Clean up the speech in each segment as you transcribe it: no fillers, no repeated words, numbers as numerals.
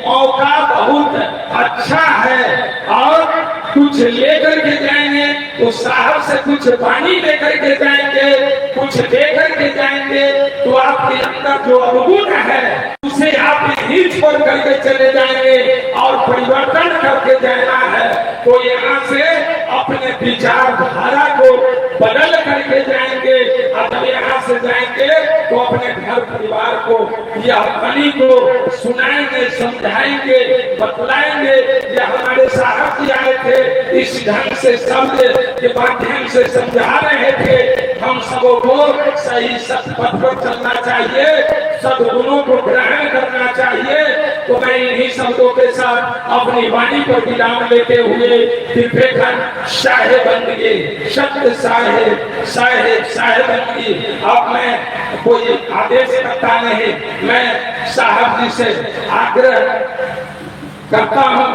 मौका बहुत अच्छा है और कुछ लेकर के जाएंगे तो साहब से कुछ पानी लेकर के जाएंगे, कुछ लेकर के जाएंगे तो आपके अंदर जो अवगुण है उसे आप नीच पर करके चले जाएंगे और परिवर्तन करके जाना है। तो यहाँ से अपने विचारधारा को बदल करके जाएंगे। अब यहाँ से जाएंगे तो अपने घर परिवार को या बनी को सुनाएंगे, समझाएंगे, बतलाएंगे। ये हमारे साहब जी आए थे, इस ढंग से शब्द के माध्यम से समझा रहे थे हम सबों को सही सत्पथ पर चलना चाहिए, सद्गुणों को ग्रहण करना चाहिए। तो मैं इन्हीं शब्दों के साथ अपनी वाणी पर विराम लेते हुए दिव्यखन साहेबंदगी शब्द साहेब साहेब साहेबंदगी। अब मैं कोई आदेश करता नहीं, मैं साहब जी से आग्रह करता हूँ,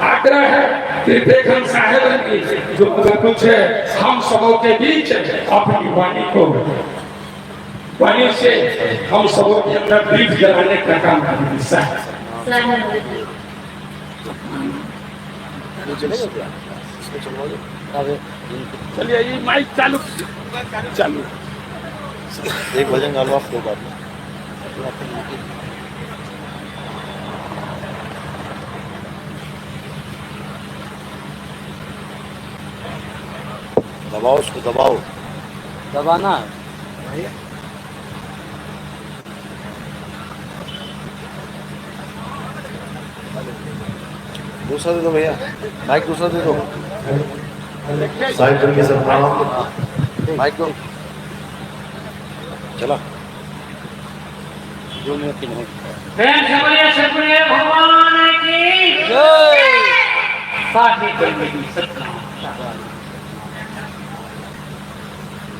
आग्रह है दिव्यखन साहेबंदगी जो कुछ है हम सबों के बीच अपनी वाणी को वाणी से हम सबों के अंदर दीप जलाने का काम करना है। चलिए ये माइक चालू चालू एक भजन गा लो आप दो बार। दबाओ उसको, दबाओ, दबाना दूसरा दे दो भैया, माइक दूसरा दे दो। साइड करके सब माइक दो, चला। जो मिनट तीन भगवान की जय।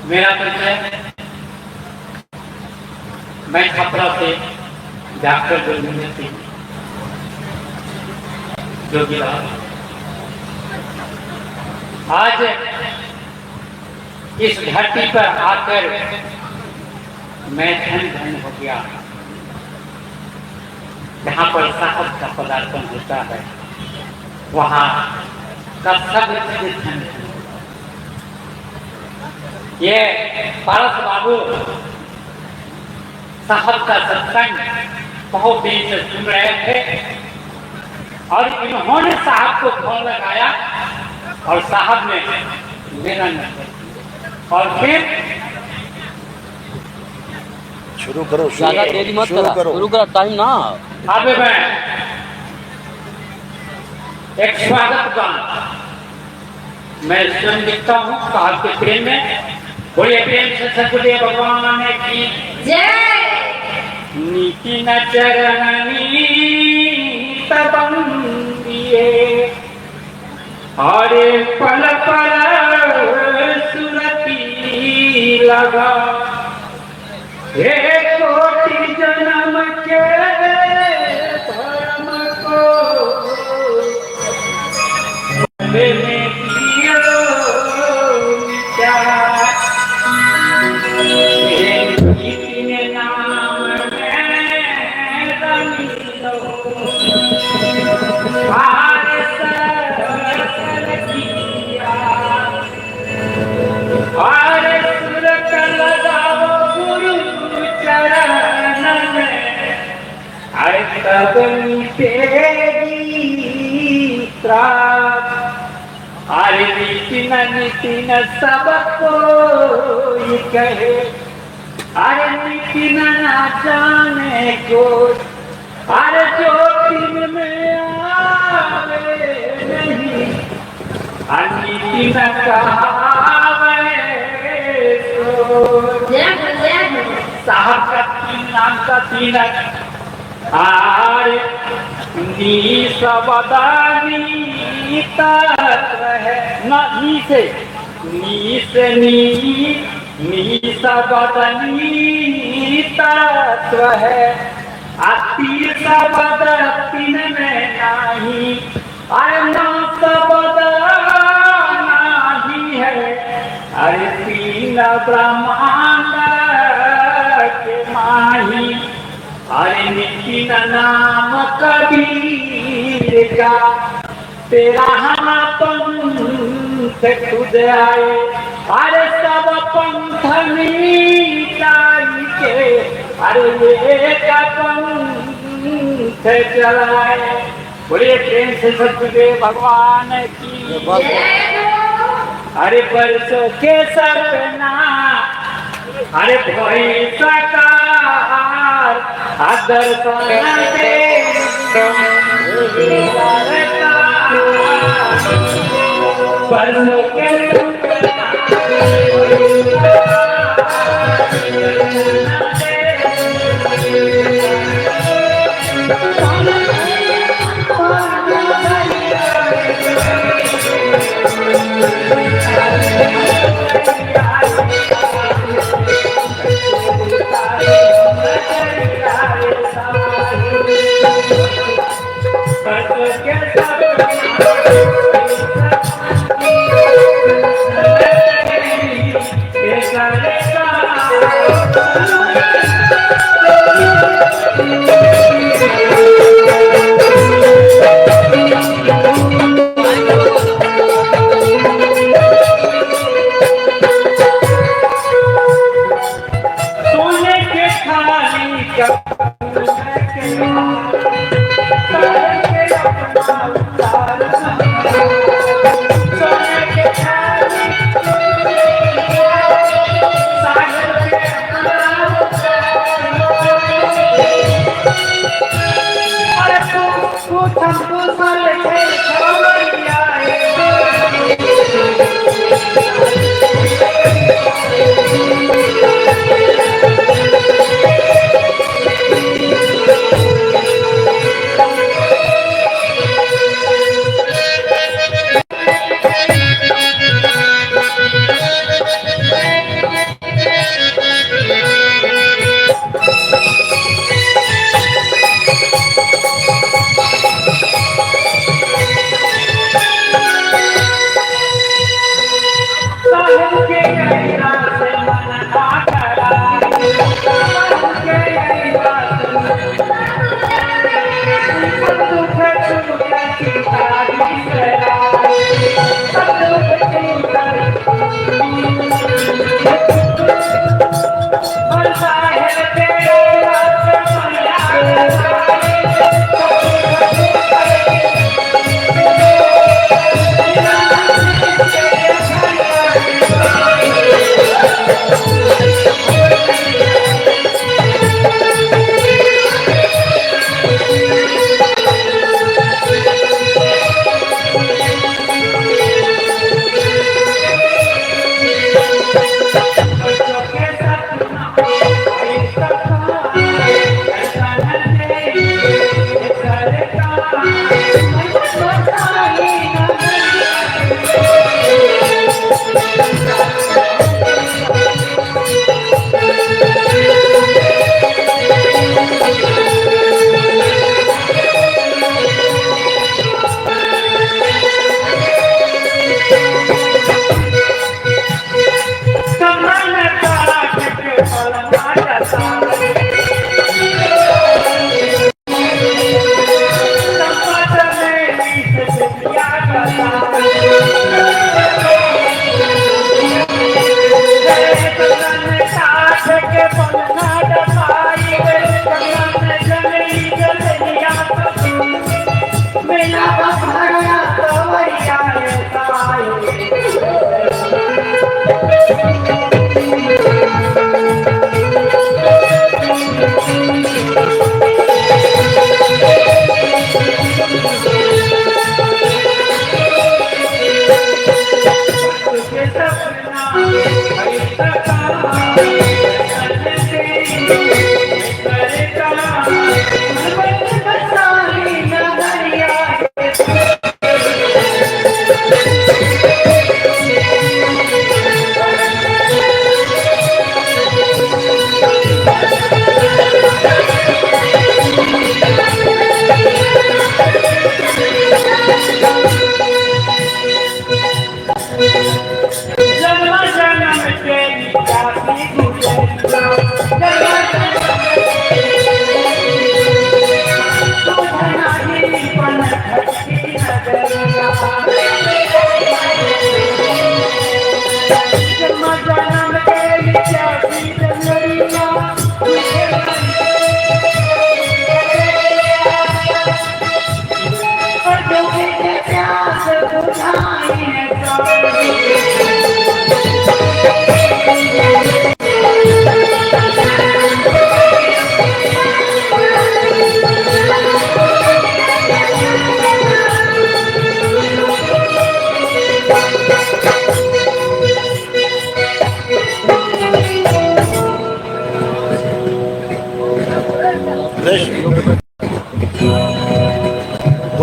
मेरा परिचय, मैं छपरा से डॉक्टर गुरविंदर सिंह जोगीलाल। आज इस धरती पर आकर मैं धन धन हो गया। जहाँ पर साहब का पदार्पण होता है वहाँ का सब धन। ये पारस बाबू साहब का सत्संग बहुत दिन से सुन रहे थे और इन्होंने साहब को फोन लगाया और साहब ने मेरा नंबर और फिर शुरू करो, ज्यादा देरी मत करो, शुरू करो, टाइम ना। अब मैं एक स्वागत गान मैं स्वयं लिखता हूँ साहब के प्रेम में। बोलिए प्रेम से सतगुरु भगवान की जय। नीति न चरणनी तबंदिए हरे पल पल सुरती लगा। हे कोटि जन्म के धर्म को नीति न सबको कहे, अरे नीति न जाने को, अरे जो दिन में आवे नहीं, नीति न कहावे तो। साहब का तीन नाम का तीनक आरे नी सबदानी तत्व है ना, नी से नी सबदानी तत्व है। तीन सबद तीन में नहीं, अरे ना सबद नहीं है, अरे तीन ब्रह्मांड के माही, अरे नितिन नाम कबीर का, तेरा हम पंथ खुद आए, अरे सब पंथ मिटाई के, अरे एक पंथ चलाए। बोलिए प्रेम से सतगुरुदेव भगवान की। अरे बरसों के सपना, अरे भाई साकार, दर्शन दे बरसों के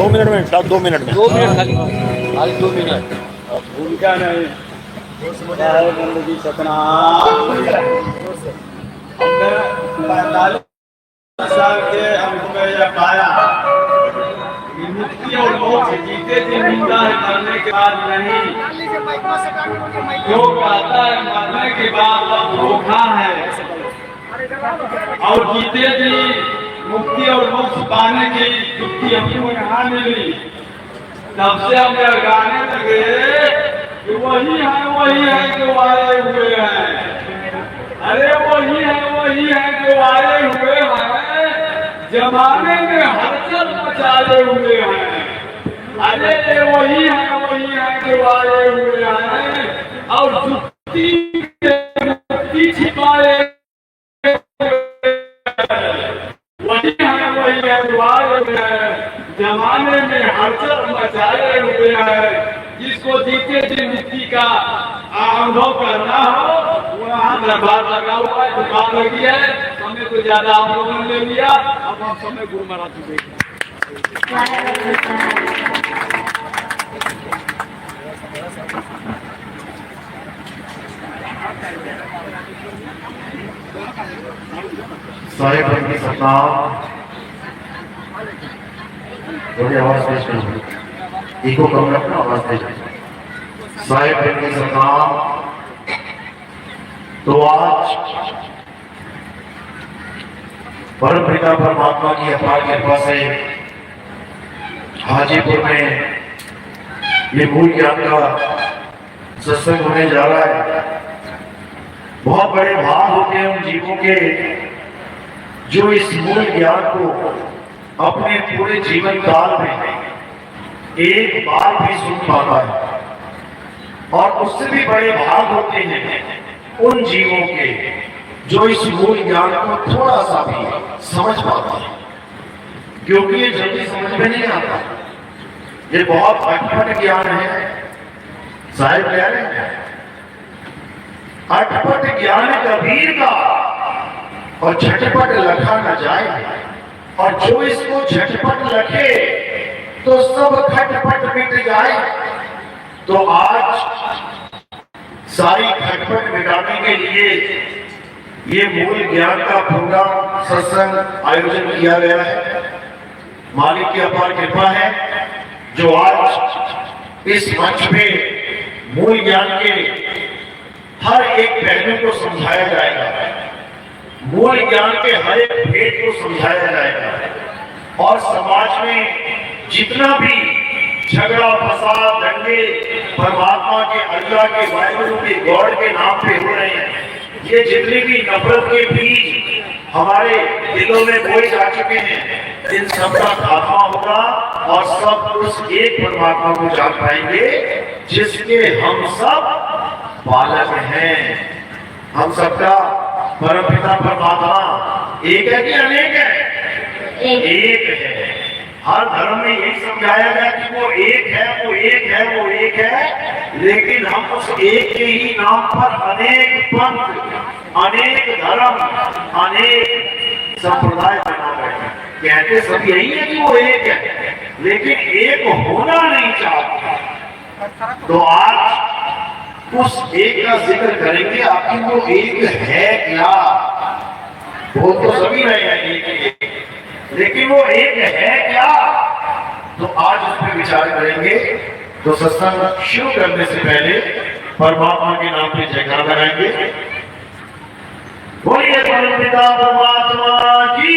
2 मिनट में साहब, 2 मिनट में 2 मिनट खाली खाली 2 मिनट। भूमिका नहीं हमने 45 साल के हमको में यह पाया कि मुक्ति और मोक्ष जीते जी मिलता है, मरने के बाद नहीं। जो कहता है मरने के बाद अब धोखा है, और जीते जी मुक्ति और मोक्ष पाने की युक्ति हमको यहाँ मिली। तब से हम यह गाने लगे कि वही है जो आए हुए हैं। अरे वही है जो आए हुए हैं, जमाने में हलचल मचाए हुए हैं। अरे वही है जो आए हुए हैं, और जुक्ति छिपाए वही है जो आए हुए हैं, जमाने में हलचल मचाए हुए हैं। जिसको जीते जी मुक्ति का अनुभव करना हो, वहाँ दरबार लगा हुआ है, दुकान लगी है। समय तो ज्यादा आप लोगों ने ले लिया, अब हम समय गुरु महाराज को देखें। साहिब की सतनाम थोड़ी आवाज तेज करो, इको कम रखना, आवाज तेज। साहिब की सतनाम। तो आज परम पिता परमात्मा की अपार कृपा से हाजीपुर में ये मूल ज्ञान का सत्संग होने जा रहा है। बहुत बड़े भाग होते हैं उन जीवों के जो इस मूल ज्ञान को अपने पूरे जीवन काल में एक बार भी सुन पाता है, और उससे भी बड़े भाग होते हैं उन जीवों के जो इस मूल ज्ञान को थोड़ा सा भी समझ पाते हैं, क्योंकि ये जल्दी समझ में नहीं आता। ये बहुत अटपट ज्ञान है। साहिब कह रहे हैं अटपट ज्ञान कबीर का, और झटपट लखा न जाए, और जो इसको झटपट लखे तो सब खटपट मिट जाए। तो आज सारी खटपट मिटाने के लिए ये मूल ज्ञान का प्रोग्राम सत्संग आयोजन किया गया है। मालिक की अपार कृपा है जो आज इस मंच पे मूल ज्ञान के हर एक पहलू को समझाया जाएगा, मूल ज्ञान के हर एक भेद को समझाया जाएगा, और समाज में जितना भी झगड़ा फसाद दंगे परमात्मा के, अल्लाह के, वाहिगुरु के, गॉड के नाम पे हो रहे हैं, ये जितने भी नफरत के बीज हमारे दिलों में बोए जा चुके हैं, इन सब का खात्मा होगा, और सब उस एक परमात्मा को जान पाएंगे जिसके हम सब बालक हैं। हम सबका परमपिता परमात्मा एक है कि अनेक है? एक है। हर धर्म में यही समझाया गया कि वो एक है, वो एक है, वो एक है, लेकिन हम उस एक के ही नाम पर अनेक पंथ, अनेक धर्म, अनेक संप्रदाय बना रहे हैं। कहते सब यही है कि वो एक है, लेकिन एक होना नहीं चाहता। तो आज उस एक का जिक्र करेंगे, आखिर वो एक है क्या? वो तो सभी रहे हैं एक, लेकिन वो एक है क्या? तो आज उस पर विचार करेंगे। तो सत्संग शुरू करने से पहले परमात्मा के नाम पे जयकारा लगाएंगे। बोलिए परमपिता परमात्मा की,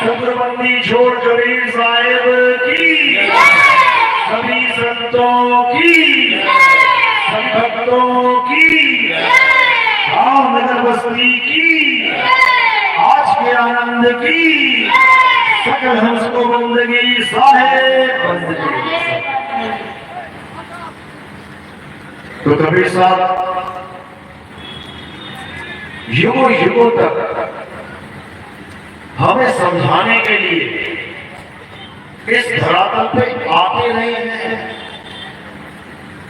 सुब्रमण्य छोड़ कबीर साहिब की, सभी संतों की, सभी भक्तों की, भावनगर बस्ती की, आज के आनंद की, सकल हमको बंदगी साहेब बंदगी। तो कबीर साहब युगों युगों तक हमें समझाने के लिए इस धरातल पे आते रहे हैं।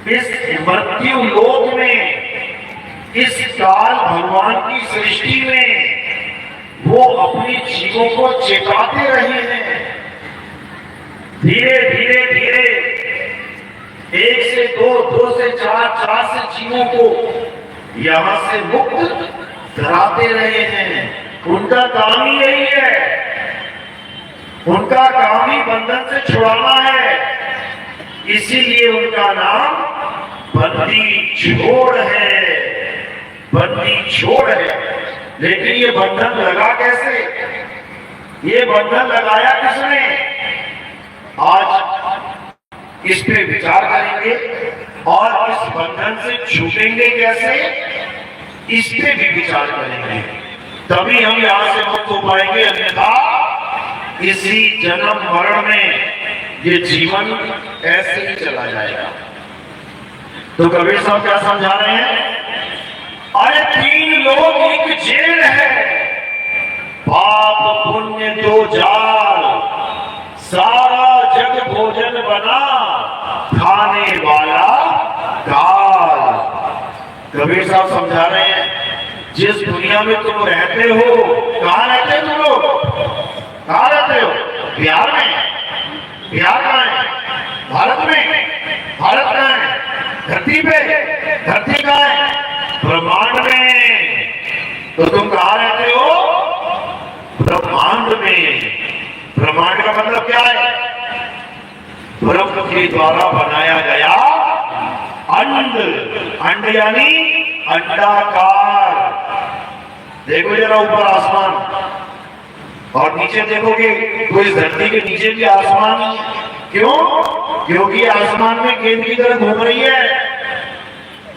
इस मृत्यु लोक में, इस काल भगवान की सृष्टि में, वो अपने जीवों को चेताते रहे हैं। धीरे धीरे धीरे 1 से 2, 2 से 4, 4 से जीवों को यहां से मुक्त कराते रहे हैं। उनका काम ही यही है, उनका काम ही बंधन से छुड़ाना है। इसीलिए उनका नाम बंदी छोड़ है, बंदी छोड़ है। लेकिन ये बंधन लगा कैसे? ये बंधन लगाया किसने? आज इस पे विचार करेंगे और इस बंधन से छूटेंगे कैसे, इस पे भी विचार करेंगे। तभी हम यहां से मुक्त हो पाएंगे, अन्यथा इसी जन्म मरण में ये जीवन ऐसे ही चला जाएगा। तो कबीर साहब क्या समझा रहे हैं? अरे 3 लोग एक जेल है, पाप पुण्य 2 जाल, सारा जग भोजन बना, खाने वाला काल। कबीर साहब समझा रहे हैं, जिस दुनिया में तुम रहते हो, कहां रहते हो तुम लोग? कहां रहते हो? बिहार में? बिहार कहां है? भारत में? भारत कहां है? धरती पे? धरती कहां है? ब्रह्मांड में। तो तुम कहां रहते हो? ब्रह्मांड में। ब्रह्मांड का मतलब क्या है? ब्रह्म के द्वारा बनाया गया अंड। अंड यानी अंडाकार। देखो जरा ऊपर आसमान और नीचे देखोगे तो इस धरती के नीचे भी आसमान है। क्यों? क्योंकि आसमान में गेंद की तरह घूम रही है।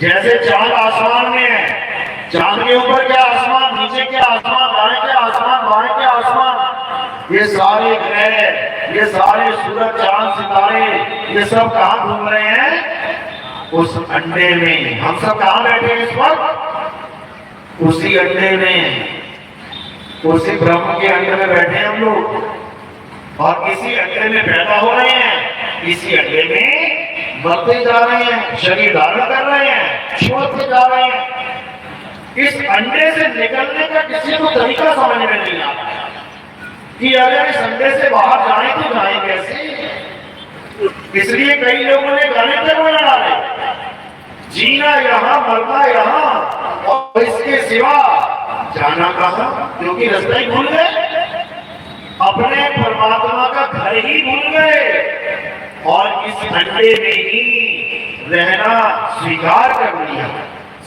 जैसे चांद आसमान में है, चांद के ऊपर क्या आसमान, नीचे क्या आसमान, दाएं क्या आसमान, बाएं क्या आसमान। ये सारे ग्रह, ये सारे सूरज, चांद, सितारे, ये सब कहां घूम रहे हैं? उस अंडे में। हम सब कहां बैठे हैं इस वक्त? उसी अंडे में, उसी ब्रह्म के अंडे में बैठे हैं हम लोग और इसी अंडे में पैदा हो रहे हैं, इसी अंडे में बढ़ते जा रहे हैं, शरीर धारण कर रहे हैं, छोड़ते जा रहे हैं। इस अंडे से निकलने का किसी को तरीका समझ में नहीं आता कि अगर इस अंडे से बाहर जाए तो जाए कैसे। इसलिए कई लोगों ने गाने पे बना डाले, जीना यहाँ मरना यहाँ और इसके सिवा जाना कहाँ, क्योंकि रास्ता ही भूल गए, अपने परमात्मा का घर ही भूल गए और इस अंडे में ही रहना स्वीकार कर लिया।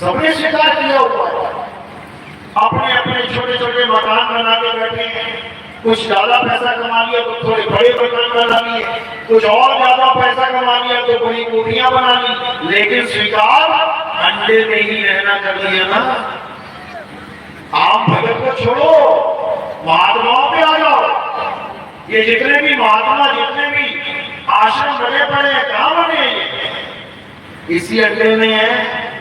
सबने स्वीकार किया हुआ है, अपने अपने छोटे छोटे मकान बना के बैठे हैं। कुछ ज्यादा पैसा कमा लिया तो थोड़े बड़े मकान बना लिए, कुछ और ज्यादा पैसा कमा लिया तो बड़ी कोठियां बना ली, लेकिन स्वीकार अंडे में ही रहना कर लिया ना। आम भगत को छोड़ो, महात्माओं पे आ जाओ। ये जितने भी महात्मा, जितने भी आश्रम बने पड़े हैं, कहां बने हैं? इसी अड्डे में है।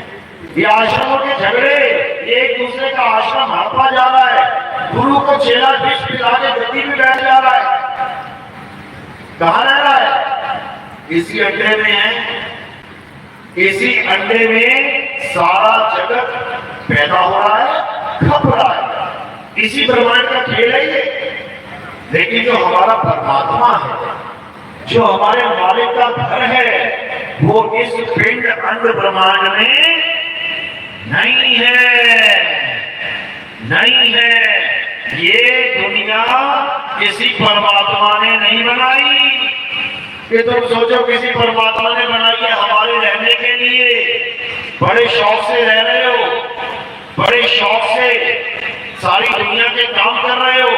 ये आश्रमों के झगड़े, ये एक दूसरे का आश्रम हड़पा जा रहा है, गुरु को चेला विष पिला के गद्दी में बैठ जा रहा है। कहां रह रहा है? इसी अड्डे में है। इसी अड्डे में सारा जगत पैदा हो रहा है, खप रहा है। इसी ब्रह्मांड का खेल है ये। लेकिन जो हमारा परमात्मा है, जो हमारे मालिक का घर है, वो इस पिंड अंड ब्रह्मांड में नहीं है, नहीं है। ये दुनिया किसी परमात्मा ने नहीं बनाई कि तुम सोचो किसी परमात्मा ने बनाई है हमारे रहने के लिए। बड़े शौक से रह रहे हो, बड़े शौक से सारी दुनिया के काम कर रहे हो,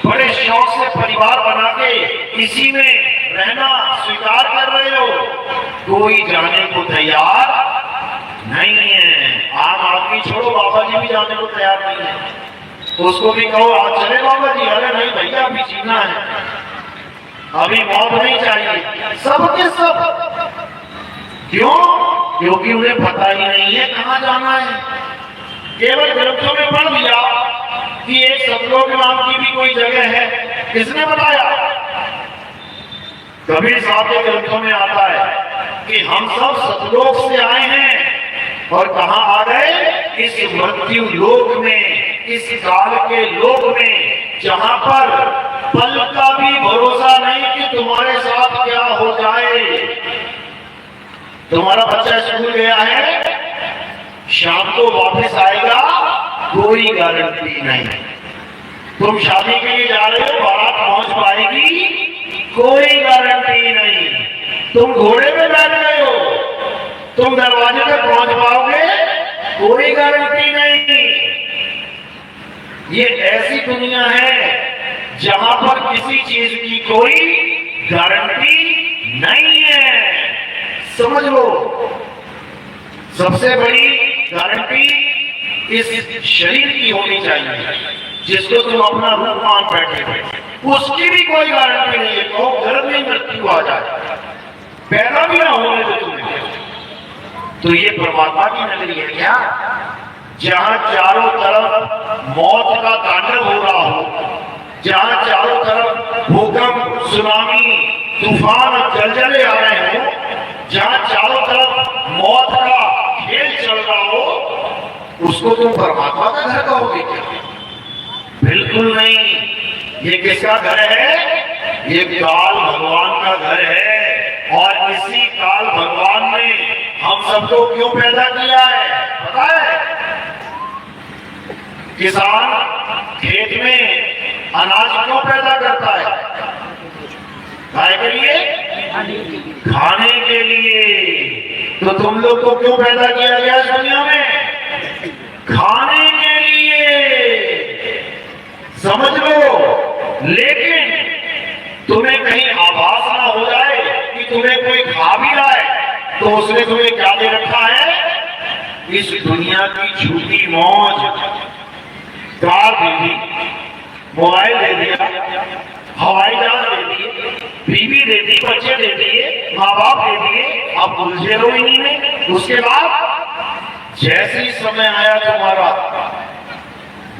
बड़े शौक से परिवार बना के इसी में रहना स्वीकार कर रहे हो। कोई जाने को तैयार नहीं है। आम आदमी छोड़ो, बाबा जी भी जाने को तैयार नहीं है। उसको भी कहो आज चले बाबा जी, अरे नहीं भैया अभी जीना है, अभी मौत नहीं चाहिए। सबके सब क्यों? क्योंकि उन्हें पता ही नहीं है कहां जाना है। केवल ग्रंथों में पढ़ लिया कि एक सतलोक नाम की भी कोई जगह है, किसने बताया? कबीर साहब के ग्रंथों में आता है कि हम सब सतलोक से आए हैं और कहां आ गए? इस मृत्यु लोक में, इस काल के लोक में, जहां पर पल का भी भरोसा नहीं कि तुम्हारे साथ तुम्हारा बच्चा स्कूल गया है, शाम को वापस आएगा, कोई गारंटी नहीं। तुम शादी के लिए जा रहे हो, बारात पहुंच पाएगी, कोई गारंटी नहीं। तुम घोड़े में बैठ गए हो, तुम दरवाजे तक पहुंच पाओगे, कोई गारंटी नहीं। ये ऐसी दुनिया है जहां पर किसी चीज की कोई गारंटी नहीं है, समझ लो। सबसे बड़ी गारंटी इस शरीर की होनी चाहिए जिसको तुम अपना रूप मान बैठे हो, उसकी भी कोई गारंटी नहीं है। तो गर्भ में मृत्यु आ जाए, पैदा भी ना होने दो तुम्हें, तो ये परमात्मा की नगरी है क्या, जहां चारों तरफ मौत का तांडव हो रहा हो, जहां चारों तरफ भूकंप, सुनामी, तूफान, जलजले आ रहे हो, जहां चारों तरफ मौत का खेल चल रहा हो, उसको तुम परमात्मा का घर कहोगे क्या? बिल्कुल नहीं। ये किसका घर है? ये काल भगवान का घर है। और इसी काल भगवान ने हम सबको क्यों पैदा किया है पता है? किसान खेत में अनाज क्यों पैदा करता है? खाने के लिए, खाने के लिए। तो तुम लोग को क्यों पैदा किया गया इस दुनिया में? खाने के लिए, समझ लो। लेकिन तुम्हें कहीं आभास ना हो जाए कि तुम्हें कोई खा भी रहा है, तो उसने तुम्हें क्या दे रखा है? इस दुनिया की झूठी मौज। कार दे दी, मोबाइल दे दिया, हवाई जहाज दे दिए, बीवी दे दी, बच्चे दे दिए, माँ बाप दे दिए, अब उलझे रहो इन्हीं में। उसके बाद जैसे ही समय आया तुम्हारा,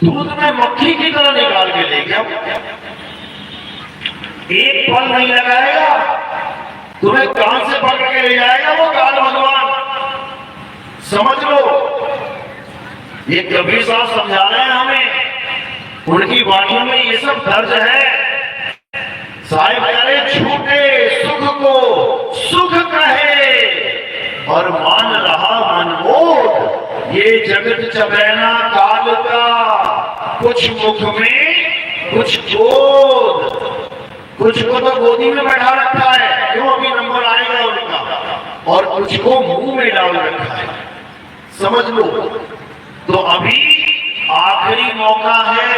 दूध में मक्खी की तरह निकाल के ले गया। एक पल नहीं लगाएगा, तुम्हें कान से पकड़ के ले जाएगा वो काल भगवान, समझ लो। ये कबीर साहब समझा रहे हैं हमें, उनकी वाणियों में ये सब दर्ज है। साहिब कह रहे छूटे सुख को सुख कहे और मान रहा मनमोह, ये जगत चबैना काल का, कुछ मुख में कुछ गोद। कुछ को तो गोदी में बैठा रखा है, क्यों अभी नंबर आएगा उनका, और कुछ को मुंह में डाल रखा है, समझ लो। तो अभी आखिरी मौका है,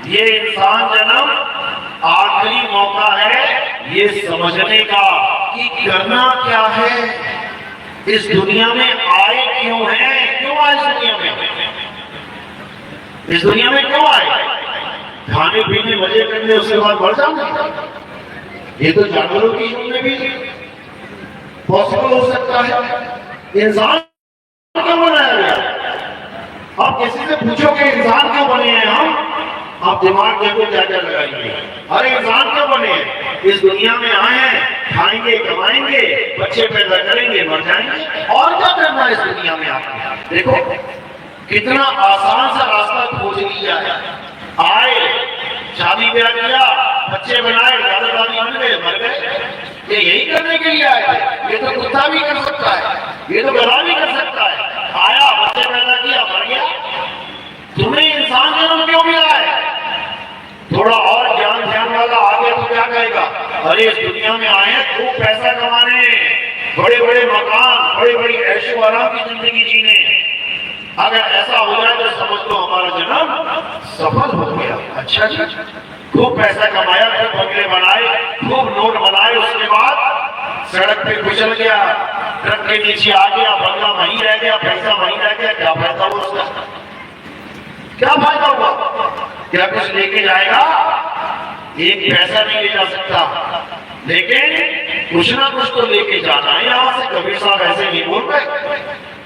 ये इंसान जन्म आखिरी मौका है ये समझने का कि करना क्या है, इस दुनिया में आए क्यों है, क्यों आए इस दुनिया में, इस दुनिया में क्यों आए? खाने पीने मजे करने, उसके बाद मर जाओगे। ये तो जानवरों की जीवन में भी पॉसिबल हो सकता है। इंसान क्यों बनाया गया? आप किसी से पूछोगे इंसान क्यों बने हैं हम, आप दिमाग देखो क्या क्या लगाएंगे। अरे इंसान क्यों बने हैं? इस दुनिया में आए हैं, खाएंगे, कमाएंगे, बच्चे पैदा करेंगे, मर जाएंगे, और क्या करना है इस दुनिया में आपने? देखो कितना आसान सा रास्ता खोज लिया है। आए, शादी ब्याह किया, बच्चे बनाए, दादा दादी बन गए, मर गए। ये यही करने के लिए आए थे। ये तो कुत्ता भी कर सकता है, ये तो गधा भी कर सकता है। आया, बच्चे पैदा किया, मर गया। तुम्हें इंसान जन्म क्यों मिला है? थोड़ा और ज्ञान ध्यान वाला आ गया तो क्या कहेगा? अरे इस दुनिया में आए हैं खूब पैसा कमाने, बड़े बड़े मकान, बड़ी बड़ी ऐशो आराम की जिंदगी जीने। अगर ऐसा हो जाए तो समझ लो हमारा जन्म सफल हो गया। अच्छा जी, खूब पैसा कमाया, खूब बंगले बनाए, खूब नोट बनाए, उसके बाद सड़क पे कुचल गया, ट्रक के नीचे आ गया, बंगला वहीं रह गया, पैसा वहीं रह गया, क्या फायदा हुआ उसका? क्या फायदा हुआ? क्या कुछ लेके जाएगा? एक पैसा नहीं ले जा सकता, लेकिन कुछ ना कुछ तो लेके जाना है यहां से। कबीर साहब ऐसे नहीं बोल रहे,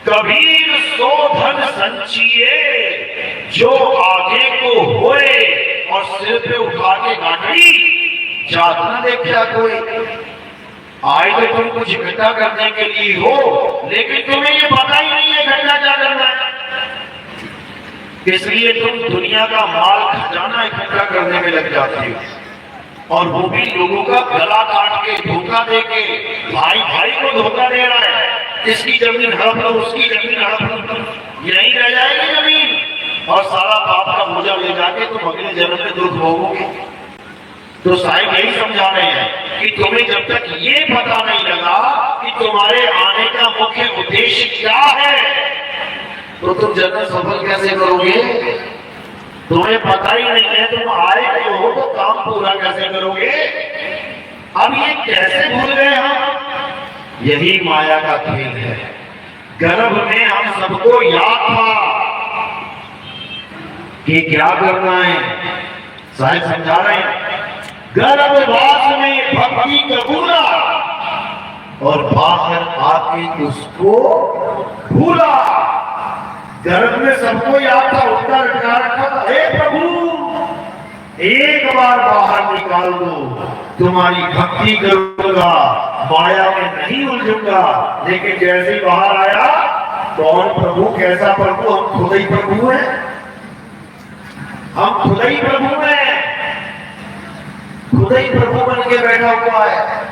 कबीर सो धन संचिए जो आगे को होए, और सिर पे उठा के गाड़ी जात न देखा कोई। आए तो तुम कुछ इकट्ठा करने के लिए हो, लेकिन तुम्हें ये पता ही नहीं है इकट्ठा क्या करना है, इसलिए तुम दुनिया का माल खजाना इकट्ठा करने में लग जाते हो। और वो भी लोगों का गला काट के, धोखा दे के, भाई भाई को धोखा दे रहा है। इसकी जमीन हड़प लो, उसकी जमीन हड़प लो, यही रह जाएगी जमीन और सारा पाप का बोझा ले जाके तुम अगले जन्म में दुख भोगोगे। तो साहिब यही समझा रहे हैं कि तुम्हें जब तक ये पता नहीं लगा कि तुम्हारे आने का मुख्य उद्देश्य क्या है, तो तुम जन्नत सफल कैसे करोगे? तुम्हें पता ही नहीं है तुम आए क्यों हो, तो काम पूरा कैसे करोगे? अब ये कैसे भूल गए हम? यही माया का खेल है। गर्भ में हम सबको याद था कि क्या करना है, साहिब समझा रहे हैं। गर्भवास में भक्ति कबूला और बाहर आके उसको भूला। गर्भ में सबको याद था, उसका रखा था, हे प्रभु एक बार बाहर निकाल दो, तुम्हारी भक्ति करूंगा, माया में नहीं उलझूंगा। लेकिन जैसे ही बाहर आया, कौन प्रभु, कैसा प्रभु? हम खुद ही प्रभु हैं, हम खुद ही प्रभु हैं, खुद ही प्रभु बन के बैठा हुआ है।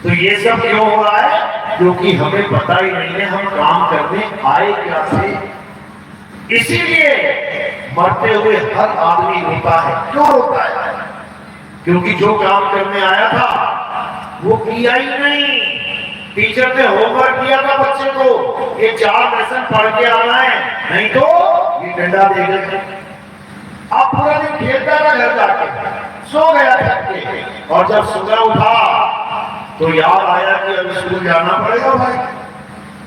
तो ये सब क्यों हो रहा है? क्योंकि हमें पता ही नहीं है हम काम करने आए क्या थे। इसीलिए मरते हुए हर आदमी रोता है। क्यों रोता है? क्योंकि जो काम करने आया था वो किया ही नहीं। टीचर ने होमवर्क दिया था बच्चे को, ये 4 लेसन पढ़ के आना है, नहीं तो ये डंडा देगा। अब पूरा दिन खेलता रहा, घर जाके सो गया था। और जब सुबह उठा तो याद आया कि अब स्कूल जाना पड़ेगा भाई।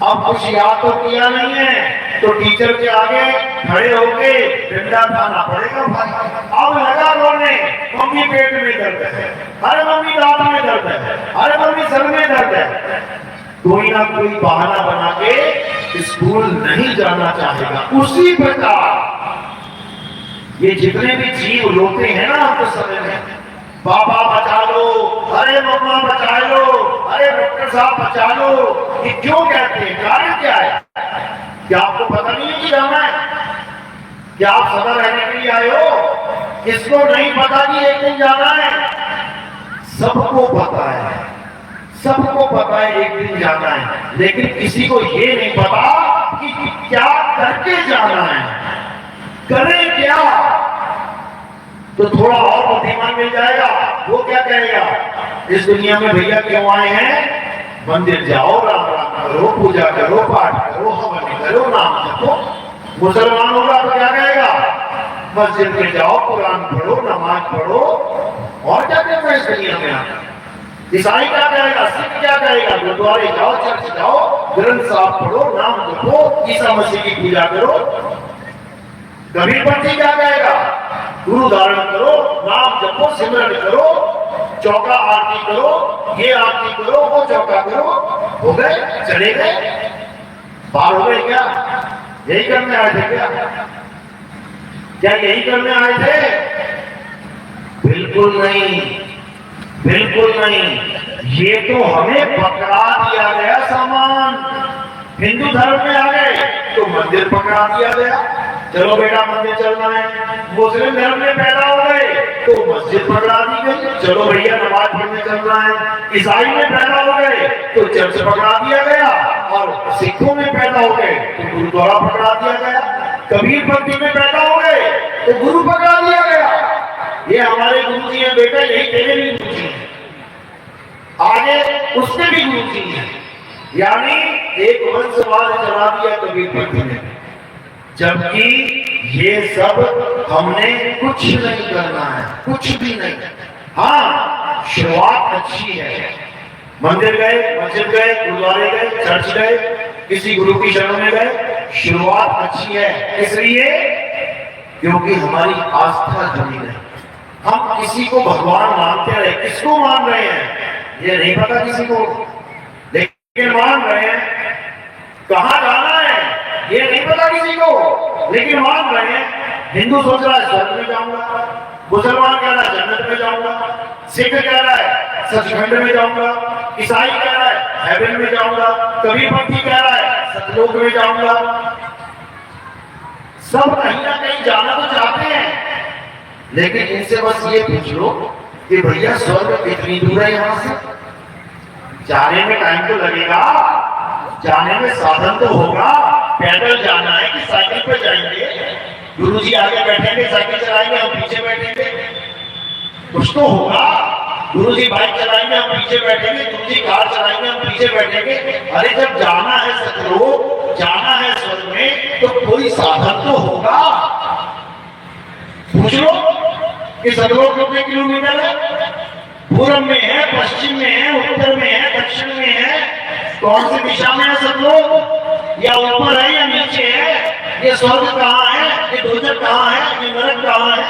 अब कुछ याद तो किया नहीं है, तो टीचर के आगे खड़े होके डंडा खाना पड़ेगा भाई। अब लगा रोने, मम्मी पेट में दर्द है, अरे मम्मी दांत में दर्द है, अरे मम्मी सर में दर्द है। कोई ना कोई बहाना बना के स्कूल नहीं जाना चाहेगा। उसी प्रकार ये जितने भी जीव रोते हैं ना आपको समय में, बाबा बचा लो, अरे मम्मा बचा लो, अरे डॉक्टर साहब बचा लो, ये क्यों कहते हैं? कारण क्या है? क्या आपको पता नहीं है कि जाना है? क्या आप सदा रहने के लिए आए हो? किसको नहीं पता कि एक दिन जाना है? सबको पता है, सबको पता है एक दिन जाना है, लेकिन किसी को ये नहीं पता कि क्या करके जाना है, करें क्या। तो थोड़ा और बुद्धिमान मिल जाएगा, वो क्या कहेगा? इस दुनिया में भैया क्यों आए हैं? मंदिर जाओ, राम राम करो, पूजा करो, पाठ करो, हवन करो, नाम जपो। मुसलमान होगा तो क्या कहेगा? मस्जिद में जाओ, कुरान पढ़ो, नमाज पढ़ो, और क्या करना है इस दुनिया में आकर। ईसाई क्या कहेगा? सिख क्या कहेगा? गुरुद्वारे जाओ, चर्च जाओ, ग्रंथ साहब पढ़ो, नाम जपो, ईसा मसीह की पूजा करो। कबीरपंथी क्या कहेगा? गुरु धारण करो, नाम जपो, सिमरन करो, चौका आरती करो, ये आरती करो, वो चौका करो। हो गए, चले गए, पार हो गए क्या? यही करने आए थे क्या? क्या यही करने आए थे? बिल्कुल नहीं, बिल्कुल नहीं। ये तो हमें पकड़ा दिया गया सामान। हिंदू धर्म में आ गए तो मंदिर पकड़ा दिया गया, चलो बेटा मंदिर चलना है। मुस्लिम धर्म में पैदा हो गए तो मस्जिद पकड़ा दी गई, चलो भैया नमाज पढ़ने चलना है। ईसाई में पैदा हो गए तो चर्च पकड़ा दिया गया, और सिखों में पैदा हो गए तो गुरुद्वारा पकड़ा दिया गया। कबीरपंथी में पैदा हो गए तो गुरु पकड़ा दिया गया। ये हमारे गुरु जी हैं बेटा, यही तेरे भी गुरु जी हैं, आगे उसके भी गुरु जी हैं। यानी एक वंशवाद चला दिया कबीरपंथी ने, जबकि ये सब हमने कुछ नहीं करना है, कुछ भी नहीं। हाँ, शुरुआत अच्छी है, मंदिर गए, मस्जिद गए, गुरुद्वारे गए, चर्च गए, किसी गुरु की शरण में गए, शुरुआत अच्छी है। इसलिए क्योंकि हमारी आस्था जुड़ी है। हम किसी को भगवान मानते रहे, किसको मान रहे हैं ये नहीं पता किसी को, लेकिन मान रहे हैं। कहाँ जाना है ये नहीं पता किसी को, लेकिन मान रहे हैं। हिंदू सोच रहा है स्वर्ग में जाऊंगा, मुसलमान कह रहा है जन्नत में जाऊंगा, सिख कह रहा है सचखंड में जाऊंगा, ईसाई कह रहा है हेवन में जाऊंगा, कबीरपंथी कह रहा है सतलोक में जाऊंगा। सब कहीं ना कहीं जाना तो चाहते हैं, लेकिन इनसे बस ये पूछ लो कि भैया स्वर्ग कितनी दूर है यहाँ से? जाने में टाइम तो लगेगा, जाने में साधन तो होगा, पैदल जाना है कि साइकिल पे जाएंगे? गुरुजी आगे बैठेंगे, साइकिल चलाएंगे, हम पीछे बैठेंगे, कुछ तो होगा। गुरुजी बाइक चलाएंगे, हम पीछे बैठेंगे, गुरुजी कार चलाएंगे, हम पीछे बैठेंगे। अरे जब जाना है सतलोक, जाना है स्वर्ग में, तो कोई साधन तो होगा। पूछ लो कि सतलोक कितने किलोमीटर है? पूर्व में है, पश्चिम में है, उत्तर में है, दक्षिण में है? कौन सी दिशा में है सतलोक? या ऊपर है या नीचे है? ये स्वर्ग कहाँ है? ये दोजख कहाँ है? ये नरक कहाँ है?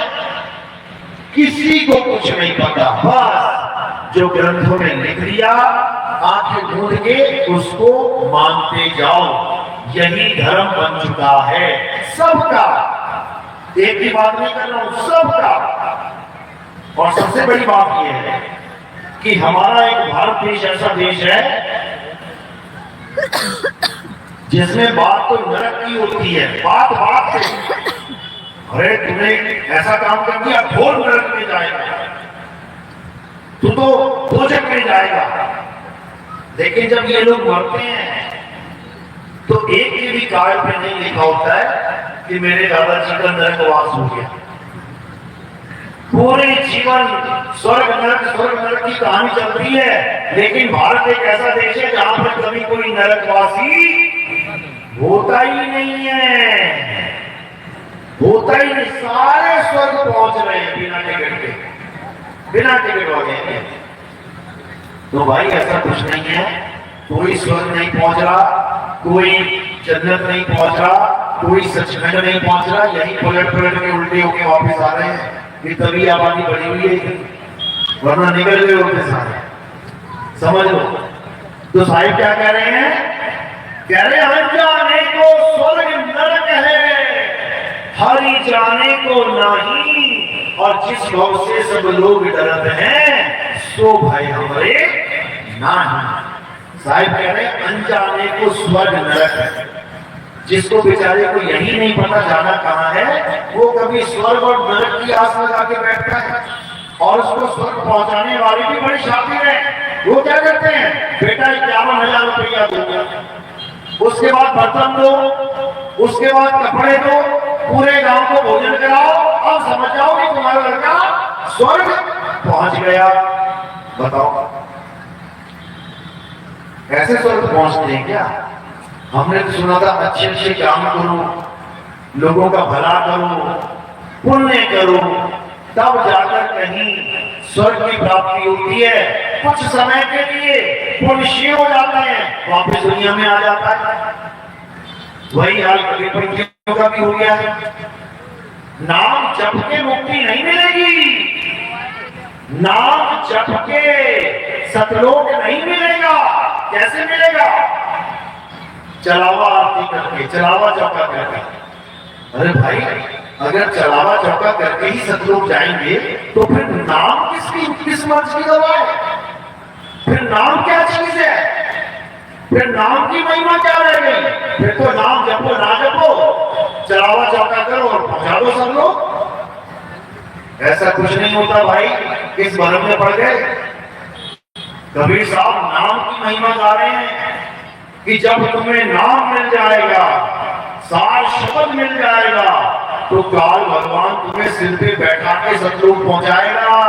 किसी को कुछ नहीं पता। बस जो ग्रंथों में लिख दिया, आंखें ढूंढ के उसको मानते जाओ। यही धर्म बन चुका है सबका। एक ही बात नहीं कर रहा हूं, सबका। और सबसे बड़ी बात यह है कि हमारा एक भारत देश ऐसा देश है जिसमें बात तो नरक की होती है, बात बात से। अरे तूने ऐसा काम कर दिया, घोर नरक में जाएगा, तू तो दोजख में जाएगा। लेकिन जब ये लोग मरते हैं तो एक के भी कार्ड पे नहीं लिखा होता है कि मेरे दादाजी का नरकवास हो गया। पूरे जीवन स्वर्ग नरक की कहानी चलती है। लेकिन भारत एक ऐसा देश है जहां पर कभी कोई नरकवासी होता ही नहीं है, होता ही नहीं। सारे स्वर्ग पहुंच रहे हैं बिना टिकट के, बिना टिकट वाले। तो भाई ऐसा कुछ नहीं है, कोई स्वर्ग नहीं पहुंच रहा, कोई जन्नत नहीं पहुंच रहा, कोई सचखंड नहीं पहुंच रहा। यही पलट पलट के उल्टे होके वापस आ रहे हैं। ये तभी आबादी बढ़ी हुई है, वरना निकल गए होते सारे। समझ लो। तो साहिब क्या कह रहे हैं? कह रहे हैं जाने को स्वर्ग नरक है, हरि जाने को नहीं। और जिस भव से सब लोग डरते हैं, सो भय हमरे नहीं। साहिब कह रहे हैं अनजाने को स्वर्ग नरक है। जिसको बेचारे को यही नहीं पता जाना कहाँ है, वो कभी स्वर्ग और नरक की आस लगा के बैठता है। और उसको स्वर्ग पहुंचाने वाले भी बड़े शातिर हैं। वो क्या करते हैं? बेटा 51,000 रुपया दूंगा, उसके बाद बर्तन दो, उसके बाद कपड़े दो, पूरे गांव को भोजन कराओ, अब समझ जाओ कि तुम्हारा लड़का स्वर्ग पहुंच गया। बताओ ऐसे स्वर्ग पहुंचते हैं क्या? हमने तो सुना था अच्छे अच्छे काम करो, लोगों का भला करो, पुण्य करो, तब जाकर कहीं स्वर्ग की प्राप्ति होती है। कुछ समय के लिए पुण्य हो जाते हैं, वापस दुनिया में आ जाता है। वही हाल कबीरपंथियों का भी हो गया है। नाम जप के मुक्ति नहीं मिलेगी, नाम जप के सतलोक नहीं मिलेगा। कैसे मिलेगा? चलावा आरती करके, चलावा चौका करके। अरे भाई अगर चलावा चौका करके ही सतलोक जाएंगे तो फिर नाम किस मर्ज की दवा है? फिर नाम क्या चीज है? फिर नाम की महिमा क्या रह गई? फिर तो नाम जपो ना जपो, चलावा चौका करो और पहुंचा दो सब लोग। ऐसा कुछ नहीं होता भाई। किस भरम में पड़ गए? कबीर साहब नाम की महिमा गा रहे हैं कि जब तुम्हें नाम मिल जाएगा, सार शब्द मिल जाएगा, तो काल भगवान तुम्हें सिर पे बैठा के सतलोक पहुंचाएगा।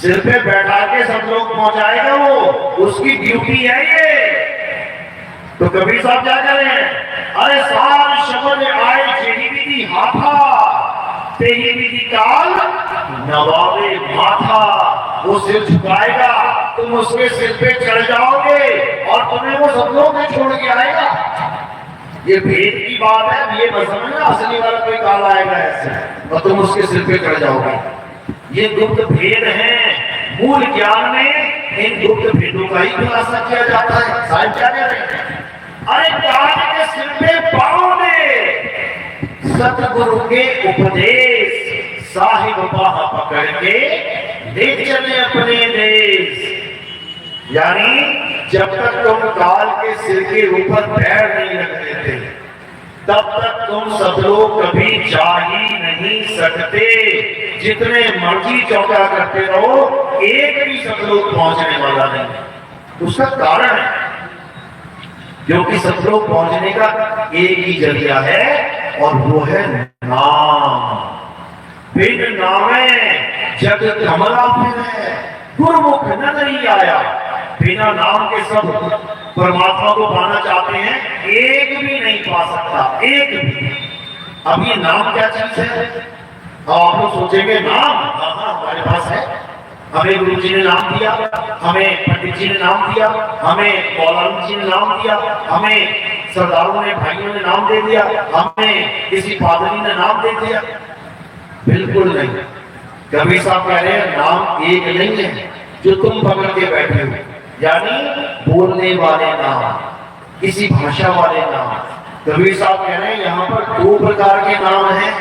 सिर पे बैठा के सतलोक पहुंचाएगा, वो उसकी ड्यूटी है ये। तो कबीर साहब क्या कह रहे हैं? अरे सार शब्द आए जेही विधि हाथा, तेही विधि काल नवाबे माथा। वो सिर झुकाएगा, तुम उसके सिर पे चढ़ जाओगे और तुम्हें वो सतलोक में छोड़ के आएगा। ये भेद की बात है, ये मत समझना असली वाला कोई काल आएगा ऐसे और तुम उसके सिर पे चढ़ जाओगे। ये गुप्त भेद हैं। मूल ज्ञान में इन गुप्त भेदों का ही खुलासा किया जाता है। साहिब क्या कह रहे हैं? अरे काल के सिर पे पाँव दे, सतगुरु के उपदेश, साहिब बाह पकड़ के ले चले अपने देश। यानी जब तक तुम काल के सिर के ऊपर पैर नहीं रख देते, तब तक तुम सतलोक कभी जा ही नहीं सकते। जितने मर्जी चौका करते रहो, एक भी सतलोक पहुंचने वाला नहीं। उसका कारण है जो कि सब लोग पहुंचने का एक ही जरिया है और वो है नाम। बिन नामे जग कमला फिर है, गुरमुख न नहीं आया। बिना नाम के सब परमात्मा को पाना चाहते हैं, एक भी नहीं पा सकता, एक भी। अब ये नाम क्या चीज है? आप लोग सोचेंगे नाम, हाँ हमारे पास है, हमें गुरु जी ने नाम दिया, हमें पंडित जी ने नाम दिया, हमें मौलाना जी ने नाम दिया, हमें सरदारों ने, भाइयों ने नाम दे दिया, हमें किसी पादरी ने नाम दे दिया। बिल्कुल नहीं। कबीर साहब कह रहे हैं नाम एक नहीं है जो तुम पकड़ के बैठे हो, यानी बोलने वाले नाम, किसी भाषा वाले नाम। कबीर साहब कह रहे हैं यहाँ पर दो प्रकार के नाम हैं।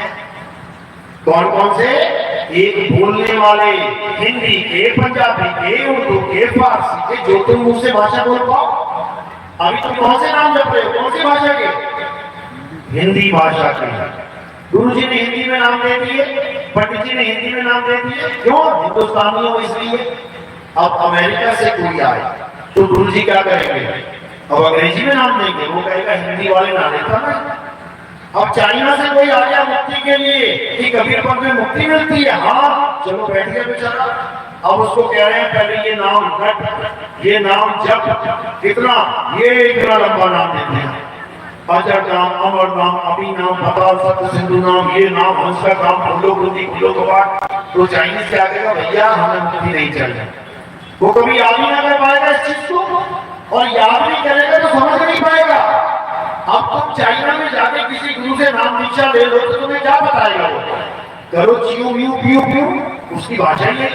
कौन कौन से? एक बोलने वाले, हिंदी के, पंजाबी के, उर्दू के, फारसी के, जो तुम मुंह से भाषा बोल पाओ। अभी तुम कौन से नाम जप रहे हो? कौन सी भाषा के? हिंदी भाषा के। गुरु जी ने हिंदी में नाम दे दिए, पंडित जी ने हिंदी में नाम दे दिए। क्यों? हिंदुस्तानी हो इसलिए। अब अमेरिका से कोई आए तो गुरु जी क्या करेंगे? अब अंग्रेजी में नाम देंगे, वो कहेगा हिंदी वाले ना लेता ना। अब चाइना से कोई आ गया मुक्ति के लिए कि कबीरपंथ में मुक्ति मिलती है, हाँ चलो बैठ गया बेचारा। अब उसको कह रहे हैं पहले ये नाम रट, ये नाम जप, कितना ये इतना लंबा नाम देते हैं, अजर नाम, अमर नाम, अभी नाम, पताल सत्य सिंधु नाम, ये नाम, हंस का नाम, फूलो बुद्धि फूलो कबाट। तो चाइनीज क्या कहेगा? भैया हमें मुक्ति नहीं चाहिए। वो कभी याद ही ना कर पाएगा इस चीज को, और याद नहीं करेगा तो समझ नहीं पाएगा। अब तुम चाइना में जाके किसी गुरु से नाम दीक्षा ले लो तो तुम्हें क्या बताएगा? वो करो चियो म्यू पियो पियो, उसकी भाषा ही है।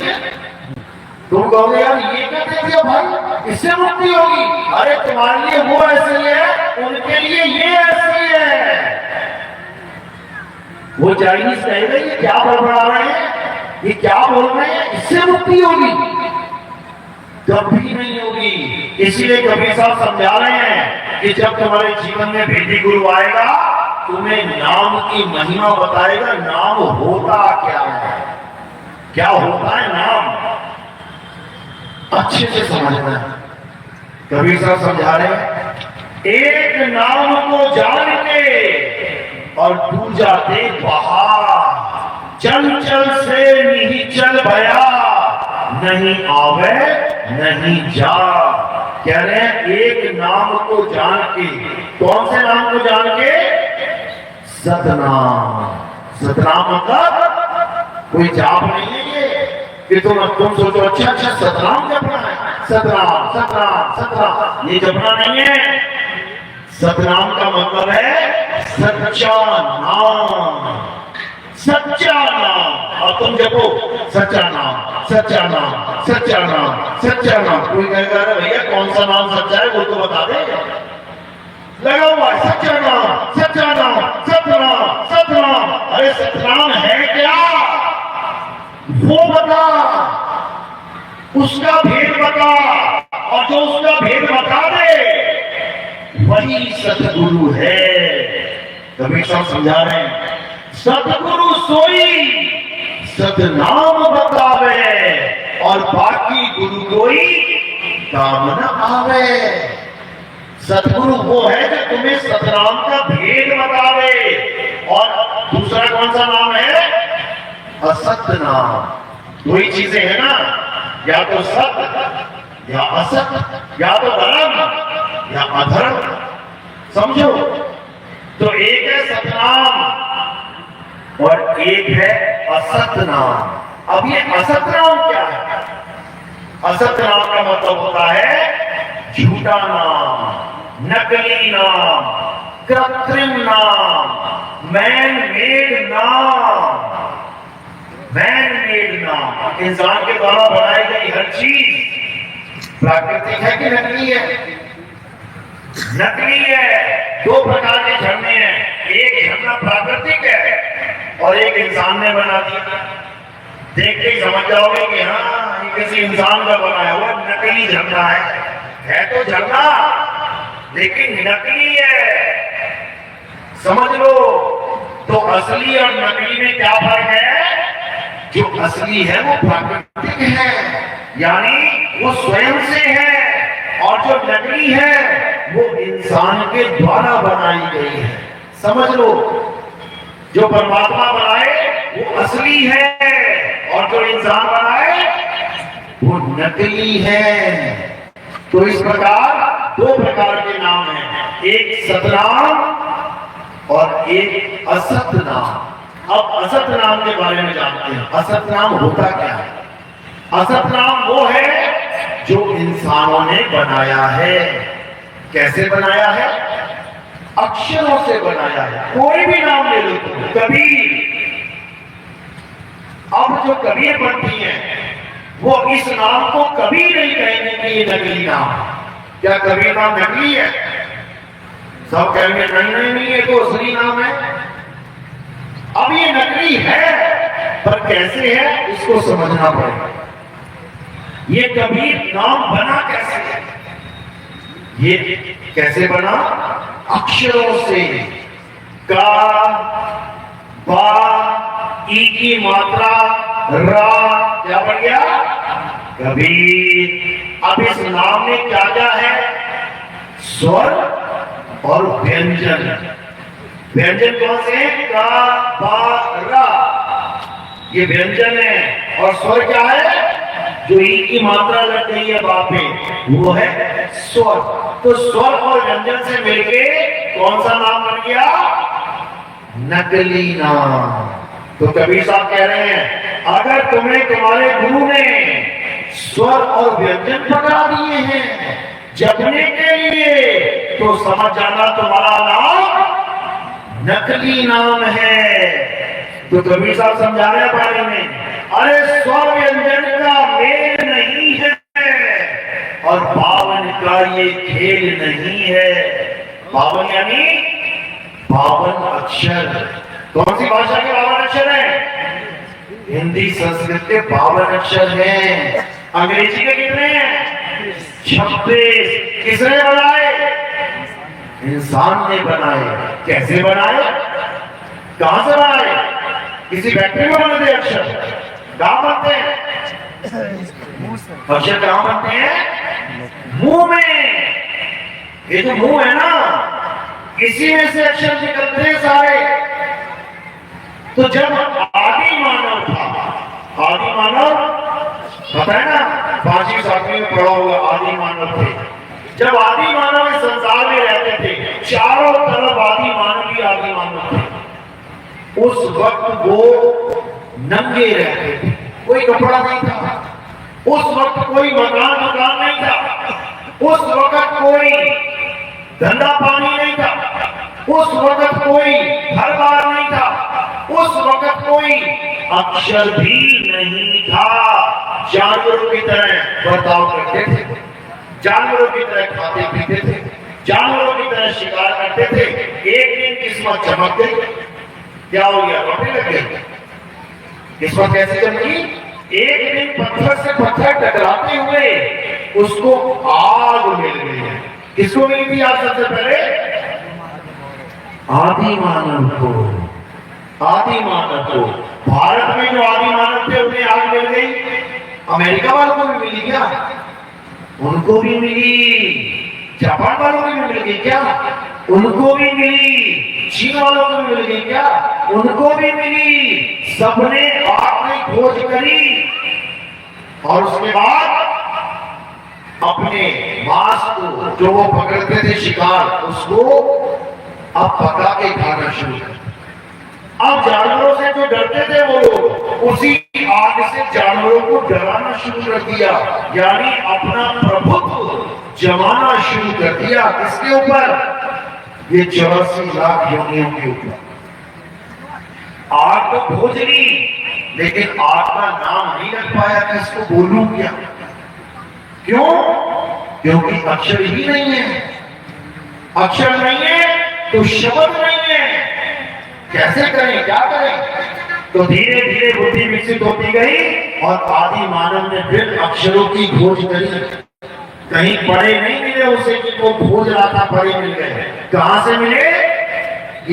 तुम कहोगे यार ये क्या कह दिया भाई, इससे मुक्ति होगी। अरे तुम्हारे लिए वो ऐसी है, उनके लिए ये ऐसी है। वो चाइनीज कहेगा ये क्या बड़बड़ा रहे हैं, ये क्या बोल रहे हैं, इससे मुक्ति होगी? कभी नहीं होगी। इसीलिए कबीर साहब समझा रहे हैं कि जब तुम्हारे जीवन में भेदी गुरु आएगा, तुम्हें नाम की महिमा बताएगा। नाम होता क्या है, क्या होता है नाम, अच्छे से समझना है। कबीर साहब समझा रहे हैं एक नाम को जान के और दूजा दे बाहर, चल चल से नहीं चल भया, नहीं आवे नहीं जा। कह रहे हैं एक नाम को जान के। कौन से नाम को जान के? सतनाम। सतनाम मतलब कोई जाप नहीं है ये कि तुम सोचो अच्छा अच्छा सतनाम जपना है, सतनाम सतनाम सतनाम, ये जपना नहीं है। सतनाम का मतलब है सच्चा नाम, सच्चा नाम। और तुम जपो सच्चा नाम, सच्चा नाम, सच्चा नाम, सच्चा नाम। कोई कहेगा भैया कौन सा नाम सच्चा है वो तो बता दे। लगा हुआ है सच्चा नाम, सच्चा नाम, सतनाम, सतनाम। अरे सतनाम है क्या वो बता, उसका भेद बता, और जो उसका भेद बता दे वही सतगुरु है। कबीर साहब समझा रहे हैं सतगुरु सोई सतनाम बतावे, और बाकी गुरु कोई काम न आवे। सतगुरु वो है जो तुम्हें सतनाम का भेद बतावे। और दूसरा कौन सा नाम है? असत नाम। दो ही चीजें है ना, या तो सत या असत, या तो धर्म या अधर्म। समझो, तो एक है सतनाम और एक है असत नाम। अब ये असत नाम क्या है? असत नाम का मतलब होता है झूठा नाम, नकली नाम, कृत्रिम नाम, मैन मेड नाम। मैन मेड नाम, इंसान के द्वारा बनाई गई हर चीज प्राकृतिक है कि नकली है? नकली है। दो प्रकार के झरने हैं, एक झरना प्राकृतिक है और एक इंसान ने बना दिया। देख के ही समझ जाओगे कि हाँ ये किसी इंसान का बनाया हुआ नकली झरना है तो झरना लेकिन नकली है। समझ लो। तो असली और नकली में क्या फर्क है? जो असली है वो प्राकृतिक है, यानी वो स्वयं से है, और जो नकली है वो इंसान के द्वारा बनाई गई है। समझ लो, जो परमात्मा बनाए वो असली है और जो इंसान बनाए वो नकली है। तो इस प्रकार दो प्रकार के नाम हैं, एक सतनाम और एक असत नाम। अब असत नाम के बारे में जानते हैं। असत नाम होता क्या है? असत नाम वो है जो इंसानों ने बनाया है। कैसे बनाया है? अक्षरों से बनाया है। कोई भी नाम ले लो तुम, कबीर। अब जो कबीर बनती हैं वो इस नाम को कभी नहीं कहेंगे कि ये नकली नाम। क्या कबीर नाम नकली है? सब कहेंगे नहीं नहीं, ये तो असली नाम है। अब ये नकली है, पर कैसे है इसको समझना पड़ेगा। ये कबीर नाम बना कैसे है? ये कैसे बना? अक्षरों से। का, बा, ई की मात्रा, रा, क्या बन गया? कबीर। अब इस नाम में क्या क्या है? स्वर और व्यंजन। व्यंजन कौन से हैं? का, बा, रा, ये व्यंजन है। और स्वर क्या है? जो ई की मात्रा लग गई है बा पे, वो है स्वर। तो स्वर और व्यंजन से मिलके कौन सा नाम बन गया? नकली नाम। तो कबीर साहब कह रहे हैं, अगर तुम्हें तुम्हारे गुरु ने स्वर और व्यंजन पकड़ा दिए हैं जपने के लिए, तो समझ जाना तुम्हारा नाम नकली नाम है। तो कबीर साहब समझा रहे हैं बारे में, अरे स्वर व्यंजन का मेल नहीं है और बावन का ये खेल नहीं है। बावन यानी बावन अक्षर। कौन सी भाषा के बावन अक्षर है? हिंदी संस्कृत के 52 अक्षर हैं। अंग्रेजी के कितने हैं? 26। किसने बनाए? इंसान ने बनाए। कैसे बनाए? कहां से बनाए? किसी फैक्ट्री में बने थे अक्षर? कहां बनते हैं अक्षर? कहां बनते हैं? मुंह में। ये जो मुंह है ना, इसी में से अक्षर निकलते हैं सारे। तो जब आदि मानव था, आदि मानव पता है ना, 5वीं 7वीं में पढ़ा होगा, आदि मानव थे। जब आदि मानव इस संसार में रहते थे, चारों तरफ आदि मानव ही आदि मानव थे। उस वक्त वो नंगे रहते थे, कोई कपड़ा नहीं था। उस वक्त कोई मकान नहीं था। उस वक्त कोई धंधा पानी नहीं था। उस वक्त कोई घर बार नहीं था। उस वक्त कोई अक्षर भी नहीं था। जानवरों की तरह बर्ताव करते थे, जानवरों की तरह खाते पीते थे, जानवरों की तरह शिकार करते थे। एक दिन किस्मत चमक गई। क्या हो गया? रोटी लग गई। किस्मत कैसे चमकी? एक दिन पत्थर से पत्थर टकराते हुए उसको आग मिल गई है। किसको मिली थी आग सबसे पहले? आदि मानव को। आदि मानव को। भारत में जो आदि मानव थे उन्हें आग मिल गई। अमेरिका वालों को भी मिली क्या? उनको भी मिली। जापान वालों को भी मिल गई क्या? उनको भी मिली। चीन वालों को भी मिल गई क्या? उनको भी मिली। सबने आग में खोज करी और उसके बाद अपने मांस को, जो वो पकड़ते थे शिकार, उसको अब पका के खाना शुरू कर। अब जानवरों से जो डरते थे वो लोग उसी आग से जानवरों को डराना शुरू कर दिया, यानी अपना प्रभुत्व जमाना शुरू कर दिया। किसके ऊपर? ये 84 लाख योनियों के ऊपर। आग तो खोज ली, लेकिन आग का नाम नहीं रख पाया कि इसको बोलूं क्या। क्यों? क्योंकि अक्षर ही नहीं है। अक्षर नहीं है तो शब्द नहीं है। कैसे करें, क्या करें? तो धीरे धीरे बुद्धि विकसित होती गई और आदि मानव ने फिर अक्षरों की खोज करी। कहीं पढ़े नहीं मिले उसे कि वो खोज रहा था, पढ़े मिल गए। कहां से मिले?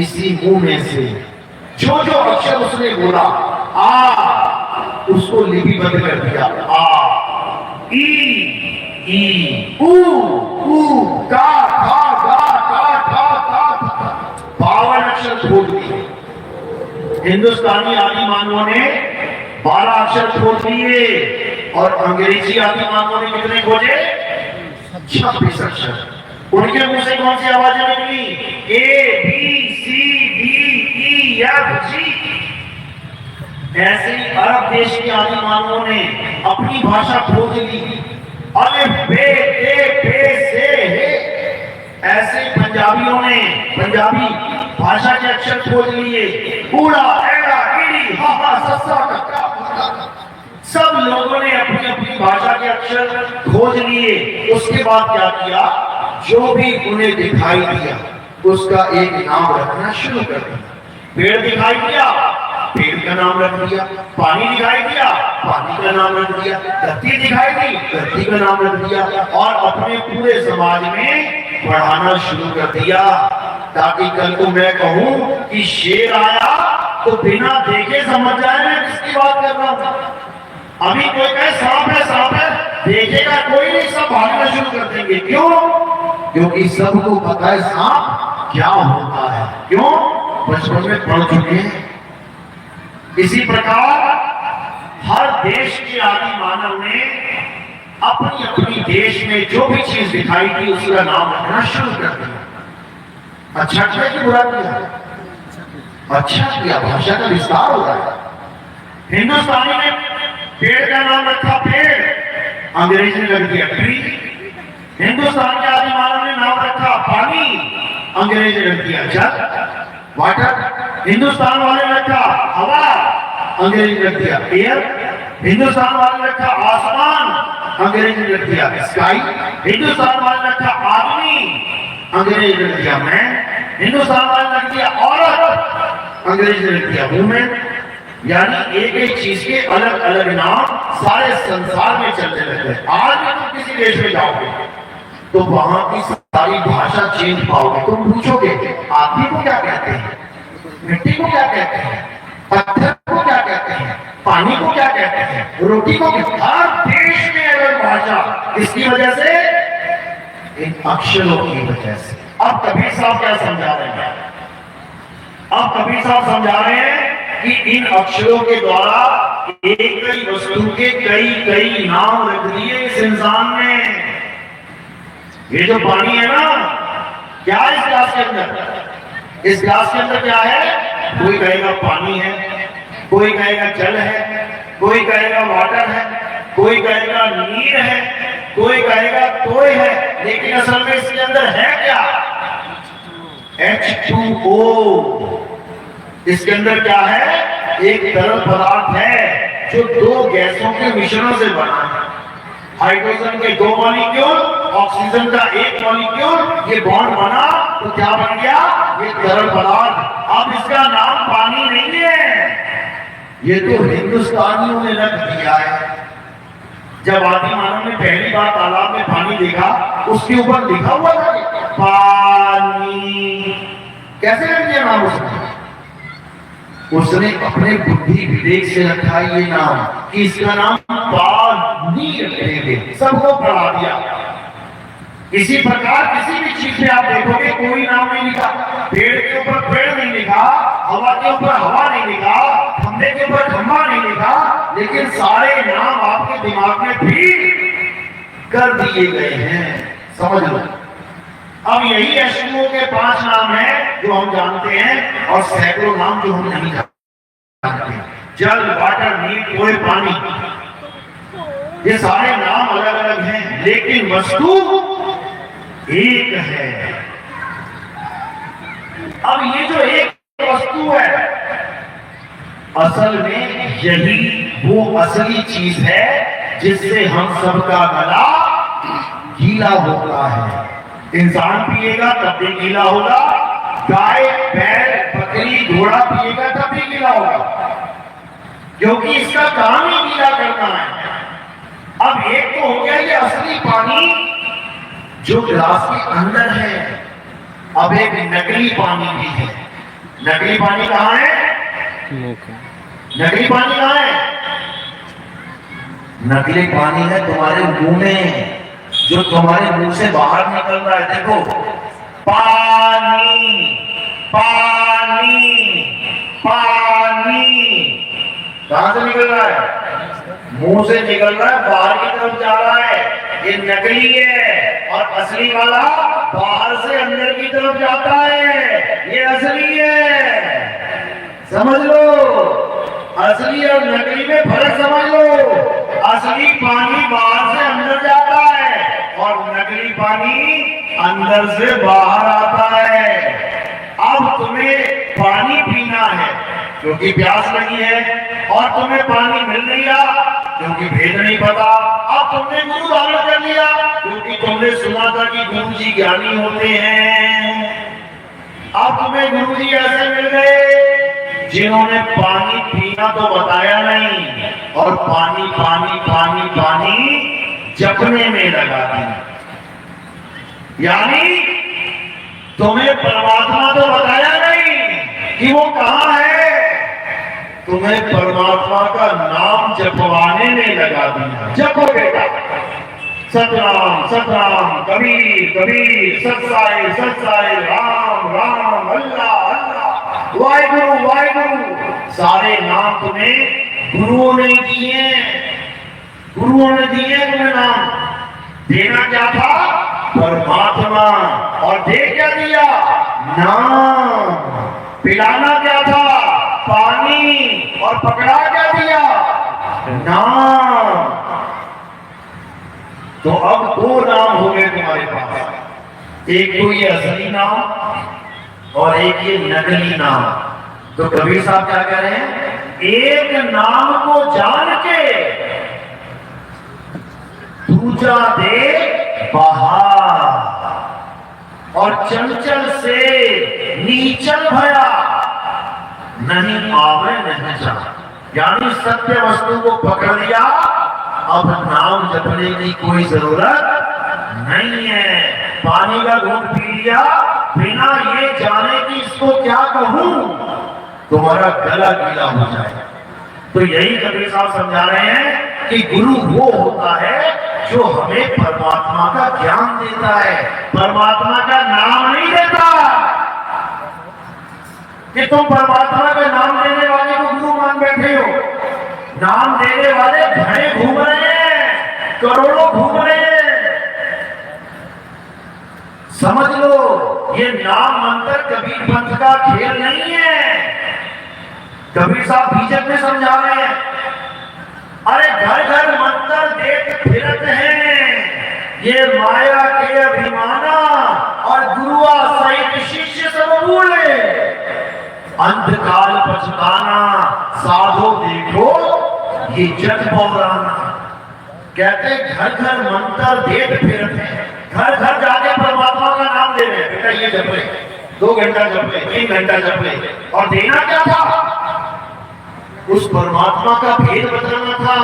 इसी मुंह में से। जो जो अक्षर उसने बोला, आ, उसको लिपिबद्ध कर दिया। आ ई ऊ का खा गा का 52 अक्षर छोड़ दिए। हिंदुस्तानी आदि मानवों ने 12 अक्षर छोड़ दिए और अंग्रेजी आदि मानवों ने कितने खोजे? 26 अक्षर। उनके मुंह से कौन सी आवाजें निकली? A B C D E F G. ऐसे ही अरब देश के आदि मानवों ने अपनी भाषा खोज ली, अलिफ बे ते पे से हे। ऐसे पंजाबियों ने पंजाबी भाषा के अक्षर खोज लिए, ऊड़ा एड़ा ईड़ी हा हा सस्सा कक्का फक्का। सब लोगों ने अपनी अपनी भाषा के अक्षर खोज लिए। उसके बाद क्या किया? जो भी उन्हें दिखाई दिया उसका एक नाम रखना शुरू कर दिया। पेड़ दिखाई दिया, पेड़ का नाम रख दिया। पानी दिखाई दिया, पानी का नाम रख दिया। धरती दिखाई दी, धरती का नाम रख दिया। और अपने पूरे समाज में पढ़ाना शुरू कर दिया, ताकि कल को मैं कहूं कि शेर आया तो बिना देखे समझ जाए मैं किसकी बात कर रहा हूं। अभी कोई कहे सांप है, देखेगा कोई नहीं, सब भागना शुरू कर देंगे। क्यों? क्योंकि सबको पता है सांप क्या होता है। क्यों? बचपन में पढ़ चुके हैं। इसी प्रकार हर देश के आदि मानव ने अपनी अपनी देश में जो भी चीज दिखाई दी उसका नाम रखना शुरू कर दिया। अच्छा किया कि बुरा किया? अच्छा किया, भाषा का विस्तार हो रहा है। हिंदुस्तानी ने पेड़ का नाम रखा पेड़, अंग्रेजी ने रख दिया ट्री। हिंदुस्तान के आदि मानव ने नाम रखा पानी, अंग्रेजी ने रख दिया जल वाटर। हिंदुस्तान वाले ने रखा हवा, अंग्रेजी ने रख दिया एयर। हिंदुस्तान वाले ने रखा आसमान, अंग्रेजी ने रख दिया स्काई। हिंदुस्तान वाले ने रखा आदमी, अंग्रेजी ने रख दिया मैन। हिंदुस्तान वाले ने रख दिया औरत, अंग्रेजी ने रख दिया वुमेन। यानी एक एक चीज के अलग अलग नाम सारे संसार में चलने लगे। आज भी तुम किसी देश में जाओगे तो वहां की सारी भाषा चेंज पाओगे। तुम पूछोगे आदमी को क्या कहते हैं, मिट्टी को क्या कहते हैं, पत्थर को क्या कहते हैं, पानी को क्या कहते हैं, रोटी को क्या। हर देश में अलग भाषा। इसकी वजह से, इन अक्षरों की वजह से। अब कबीर साहब क्या समझा रहे हैं? अब कबीर साहब समझा रहे हैं कि इन अक्षरों के द्वारा एक ही वस्तु के कई कई नाम रख दिए इस इंसान ने। ये जो पानी है ना, क्या है इस ग्लास के अंदर? इस ग्लास के अंदर क्या है? कोई कहेगा पानी है, कोई कहेगा जल है, कोई कहेगा वाटर है, कोई कहेगा नीर है, कोई कहेगा तोय है। लेकिन असल में इसके अंदर है क्या? H2O। इसके अंदर क्या है? एक तरल पदार्थ है जो दो गैसों के मिश्रण से बना है। हाइड्रोजन के 2 मॉलिक्यूल, ऑक्सीजन का 1 मॉलिक्यूल, ये बॉन्ड बना तो क्या बन गया? ये तरल पदार्थ। अब इसका नाम पानी नहीं है, ये तो हिंदुस्तानियों ने रख दिया है। जब आदि मानव ने पहली बार तालाब में पानी देखा, उसके ऊपर लिखा हुआ था पानी। कैसे रख दिया नाम उसने? उसने अपने बुद्धि विवेक से रखा ये नाम कि इसका नाम पानी रखेंगे, सबको पढ़ा दिया। इसी प्रकार किसी भी चीज में आप देखोगे कोई नाम नहीं लिखा। पेड़ के ऊपर पेड़ नहीं लिखा, हवा के ऊपर हवा नहीं लिखा, खंभे के ऊपर खंभा नहीं लिखा, लेकिन सारे नाम आपके दिमाग में भी कर दिए गए हैं। समझ लो। अब यही H2O के 5 नाम हैं जो हम जानते हैं, और सैकड़ों नाम जो हम नहीं जानते। जल, वाटर, नीर, कोई पानी, ये सारे नाम अलग अलग हैं, लेकिन वस्तु एक है। अब ये जो एक वस्तु है, असल में यही वो असली चीज है जिससे हम सबका गला गीला होता है। इंसान पिएगा तब भी गीला होगा, गाय, बैल, बकरी, घोड़ा पिएगा तब भी गीला होगा, क्योंकि इसका काम ही गीला करना है। अब एक तो हो गया ये असली पानी जो ग्लास के अंदर है, अब एक नकली पानी भी है। नकली पानी कहां है? नकली पानी कहां है? नकली पानी है तुम्हारे मुंह में, जो तुम्हारे मुंह से बाहर निकल रहा है। देखो, पानी पानी पानी कहां से निकल रहा है? मुंह से निकल रहा है, बाहर की तरफ जा रहा है। ये नकली है और असली वाला बाहर से अंदर की तरफ जाता है। ये असली है, समझ लो। असली और नकली में फर्क समझ लो। असली पानी बाहर से अंदर जाता है और नकली पानी अंदर से बाहर आता है। अब तुम्हें पानी पीना है क्योंकि प्यास लगी है, और तुम्हें पानी मिल नहीं रहा क्योंकि भेद नहीं पता। अब तुमने गुरु धारण कर लिया क्योंकि तुमने सुना था कि गुरु जी ज्ञानी होते हैं। अब तुम्हें गुरु जी ऐसे मिल गए जिन्होंने पानी पीना तो बताया नहीं, और पानी पानी पानी पानी जपने में लगा दिया। यानी तुम्हें परमात्मा तो बताया नहीं कि वो कहां है, तुम्हें परमात्मा का नाम जपवाने में लगा दिया। जपो बेटा, सतनाम सतनाम, कबीर कबीर, सतसाई सतसाई, राम राम, अल्लाह अल्लाह, वाहिगुरु वाहिगुरु। सारे नाम तुम्हें गुरुओं ने दिए, गुरुओं ने दिए तुम्हें नाम। देना क्या था? परमात्मा। और दे क्या दिया? नाम। पिलाना क्या था? पानी। और पकड़ा क्या दिया? नाम। तो अब दो नाम हो गए तुम्हारे पास, एक तो ये असली नाम और एक ये नकली नाम। तो कबीर साहब क्या कह रहे हैं? एक नाम को जान के दूजा दे बाहर, और चंचल से नीचल भया नहीं आवे नहीं जा। यानी सत्य वस्तु को पकड़ लिया, अब नाम जपने की कोई जरूरत नहीं है। पानी का घूंट पी लिया बिना ये जाने कि इसको क्या कहूं, तुम्हारा गला गीला हो जाए। तो यही कबीर साहब समझा रहे हैं कि गुरु वो होता है जो हमें परमात्मा का ज्ञान देता है, परमात्मा का नाम नहीं देता। कि तुम परमात्मा का नाम देने वाले को गुरु मान बैठे हो। नाम देने वाले घने घूम रहे हैं, करोड़ों घूम रहे हैं। समझ लो, ये नाम मंत्र कबीर पंथ का खेल नहीं है। कबीर साहब बीजक में समझा रहे हैं। अरे घर घर मंत्र देख फिरत हैं, ये माया के अभिमाना, और गुरुआ सहित शिष्य सब बोले। अंधकाल पछताना, साधो देखो ये जग पौराना। कहते घर घर मंत्र देख फिरत हैं, घर घर जाके परमात्मा का नाम दे रहे। बेटा ये जप ले, 2 घंटा जप ले, 3 घंटा जप ले। और देना क्या था? उस परमात्मा का भेद बताना था,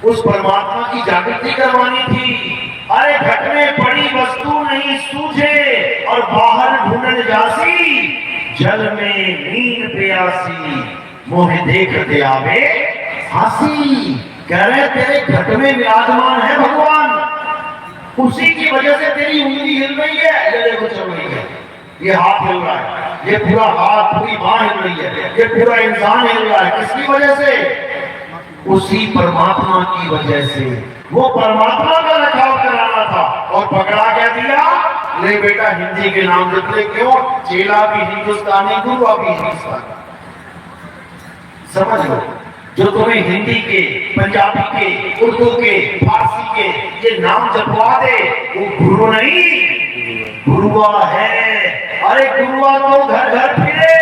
उस परमात्मा की जागृति करवानी थी। अरे घट में पड़ी वस्तु नहीं सूझे, और बाहर ढूंढन जासी, जल में नींद प्यासी, मोह देखते आवे हंसी। कह रहे तेरे घट में विराजमान है भगवान, उसी की वजह से तेरी उंगली हिल रही है, ये देखो चल रही है, ये हाथ हिल रहा है, ये पूरा हाथ पूरी बांह हिल रही है, ये पूरा इंसान हिल रहा है। किसकी वजह से? उसी परमात्मा की वजह से। वो परमात्मा का रखाव कराना था, और पकड़ा क्या दिया? ले बेटा हिंदी के नाम जप ले। क्यों? चेला भी हिंदुस्तानी, गुरु भी हिंदुस्तानी। समझ लो, जो तुम्हें हिंदी के, पंजाबी के, उर्दू के, फारसी के ये नाम जपवा दे, वो गुरु नहीं, गुरुआ है। अरे गुरुआ तो घर घर फिरे,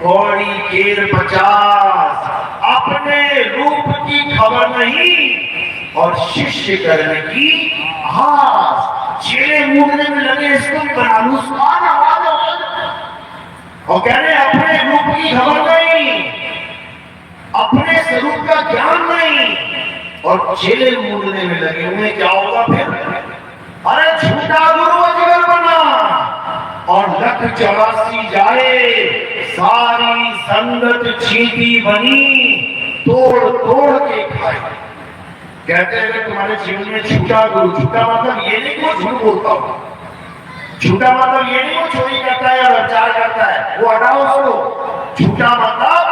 कौड़ी केर 50, अपने रूप की खबर नहीं, और शिष्य करने की आस। चेले मूडने में लगे, इसको भी बना लूं, और कह रहे अपने रूप की खबर नहीं, अपने स्वरूप का ज्ञान नहीं, और चेले मूडने में लगे। उन्हें क्या होगा फिर? अरे झूठा गुरु अजगर बना, और लख 84 जाए, सारी संगत चींटी बनी, तोड़ तोड़ के खाए। कहते हैं तुम्हारे जीवन में झूठा गुरु, झूठा मतलब ये नहीं कि वो झूठ बोलता हो, झूठा मतलब ये नहीं वो चोरी करता है और प्रचार करता है, वो हटाओ उसको। झूठा मतलब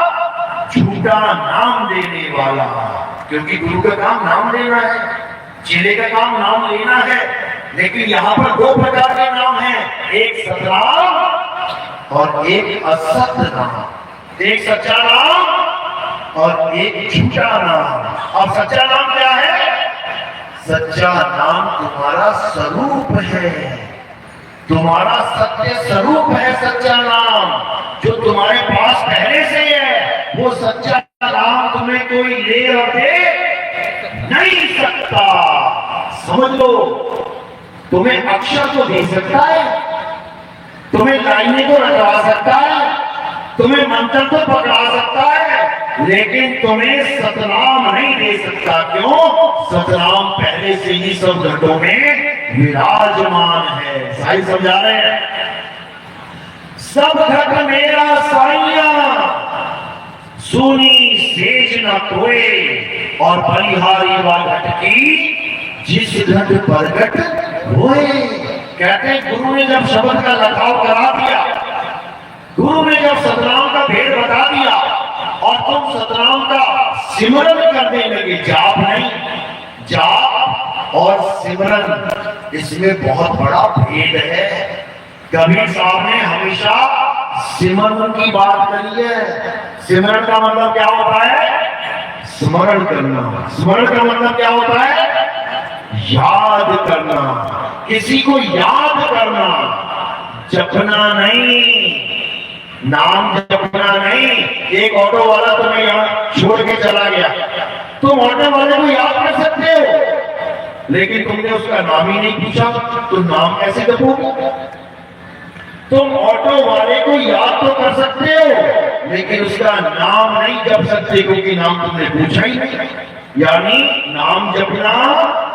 झूठा नाम देने वाला, क्योंकि गुरु का काम नाम देना है, चेले का काम नाम लेना है। लेकिन यहाँ पर दो प्रकार के नाम हैं, एक सतनाम और एक असत्य नाम, एक सच्चा नाम और एक झूठा नाम। अब सच्चा नाम क्या है? सच्चा नाम तुम्हारा स्वरूप है, तुम्हारा सत्य स्वरूप है। सच्चा नाम जो तुम्हारे पास पहले से है, वो सच्चा नाम तुम्हें कोई ले और दे नहीं सकता। समझ लो, तुम्हें अक्षर तो दे सकता है, तुम्हें लाइनें तो रटवा सकता है, तुम्हें मंत्र तो पकड़ा सकता है, लेकिन तुम्हें सतनाम नहीं दे सकता। क्यों? सतनाम पहले से ही सब घटों में विराजमान है। साई समझा रहे हैं, सब घट मेरा साइया, सुनी सेज न कोई, और बलिहारी वा घट की जिस घट प्रगट होए। कहते हैं गुरु ने जब शब्द का लखाव करा दिया, गुरु ने जब सतनाम का भेद बता दिया और तुम सतनाम का सिमरन करने लगे, जाप नहीं, जाप और सिमरन, इसमें बहुत बड़ा भेद है। कबीर साहब ने हमेशा सिमरन की बात करी है। सिमरन का मतलब क्या होता है? स्मरण करना। स्मरण का मतलब क्या होता है? याद करना, किसी को याद करना, जपना नहीं, नाम जपना नहीं। एक ऑटो वाला तुम्हें यहाँ छोड़ के चला गया, तुम ऑटो वाले को याद कर सकते हो, लेकिन तुमने उसका नाम ही नहीं पूछा, तो नाम कैसे जपोगे? तुम ऑटो वाले को याद तो कर सकते हो, लेकिन उसका नाम नहीं जप सकते, क्योंकि नाम तुमने पूछा ही नहीं। यानी नाम जपना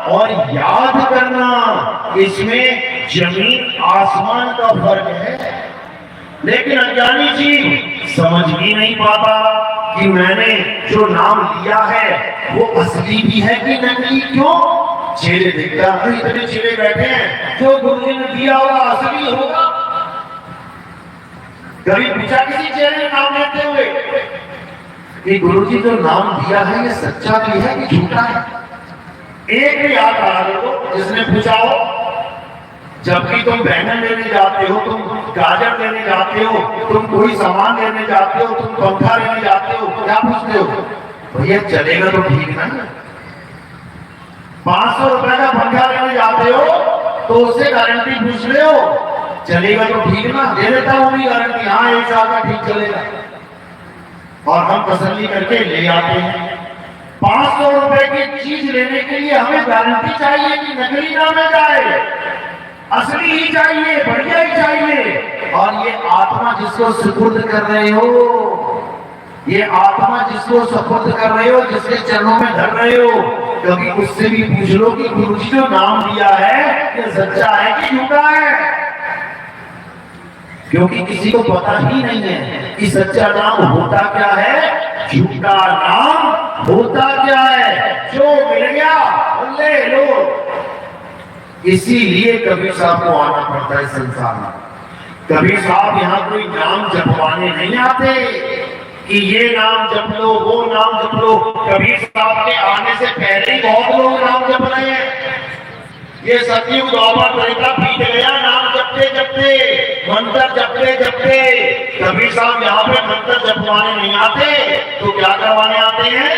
और याद करना, इसमें जमीन आसमान का फर्क है। लेकिन अज्ञानी जी समझ ही नहीं पाता कि मैंने जो नाम लिया है वो असली भी है कि नकली। क्यों? चेले देखता है, इतने चेले बैठे हैं, जो गुरु जी ने दिया होगा असली होगा। कभी पूछा किसी चेले ने नाम लेते हुए कि गुरु जी जो नाम दिया है ये सच्चा भी है कि झूठा है? एक भी याद आ रहे हो जिसने पूछा हो? जबकि तुम बैंगन लेने जाते हो, तुम गाजर लेने जाते हो, तुम कोई सामान लेने जाते हो, तुम पंखा लेने जाते हो, क्या पूछते हो? भैया चलेगा तो ठीक ना? 500 रुपए का पंखा लेने जाते हो तो उससे गारंटी पूछ रहे हो, चलेगा तो ठीक ना? दे देता हूं भी गारंटी, हाँ 1 साल का ठीक चलेगा, और हम तसल्ली करके ले आते हैं। 500 रुपए की चीज लेने के लिए हमें गारंटी चाहिए कि नकली ना मिल जाए, असली ही चाहिए, बढ़िया ही चाहिए। और ये आत्मा जिसको सुपुर्द कर रहे हो, ये आत्मा जिसको सुपुर्द कर रहे हो, जिसके चरणों में धर रहे हो, क्योंकि उससे भी पूछ लो कि गुरु जी जो नाम दिया है ये सच्चा है कि झूठा है। क्योंकि किसी को पता ही नहीं है कि सच्चा नाम होता क्या है, झूठा नाम होता क्या है। जो मिल गया ले लो। इसीलिए कबीर साहब को आना पड़ता है संसार में। कबीर साहब यहाँ कोई नाम जपवाने नहीं आते कि ये नाम जप लो, वो नाम जप लो। कबीर साहब के आने से पहले ही बहुत लोग नाम जप रहे हैं। ये सतयुग द्वापर त्रेता बीत गया नाम जपते जपते, मंत्र जपते जपते। कबीर साहब यहाँ पे मंत्र जपवाने नहीं आते, तो क्या करवाने आते हैं?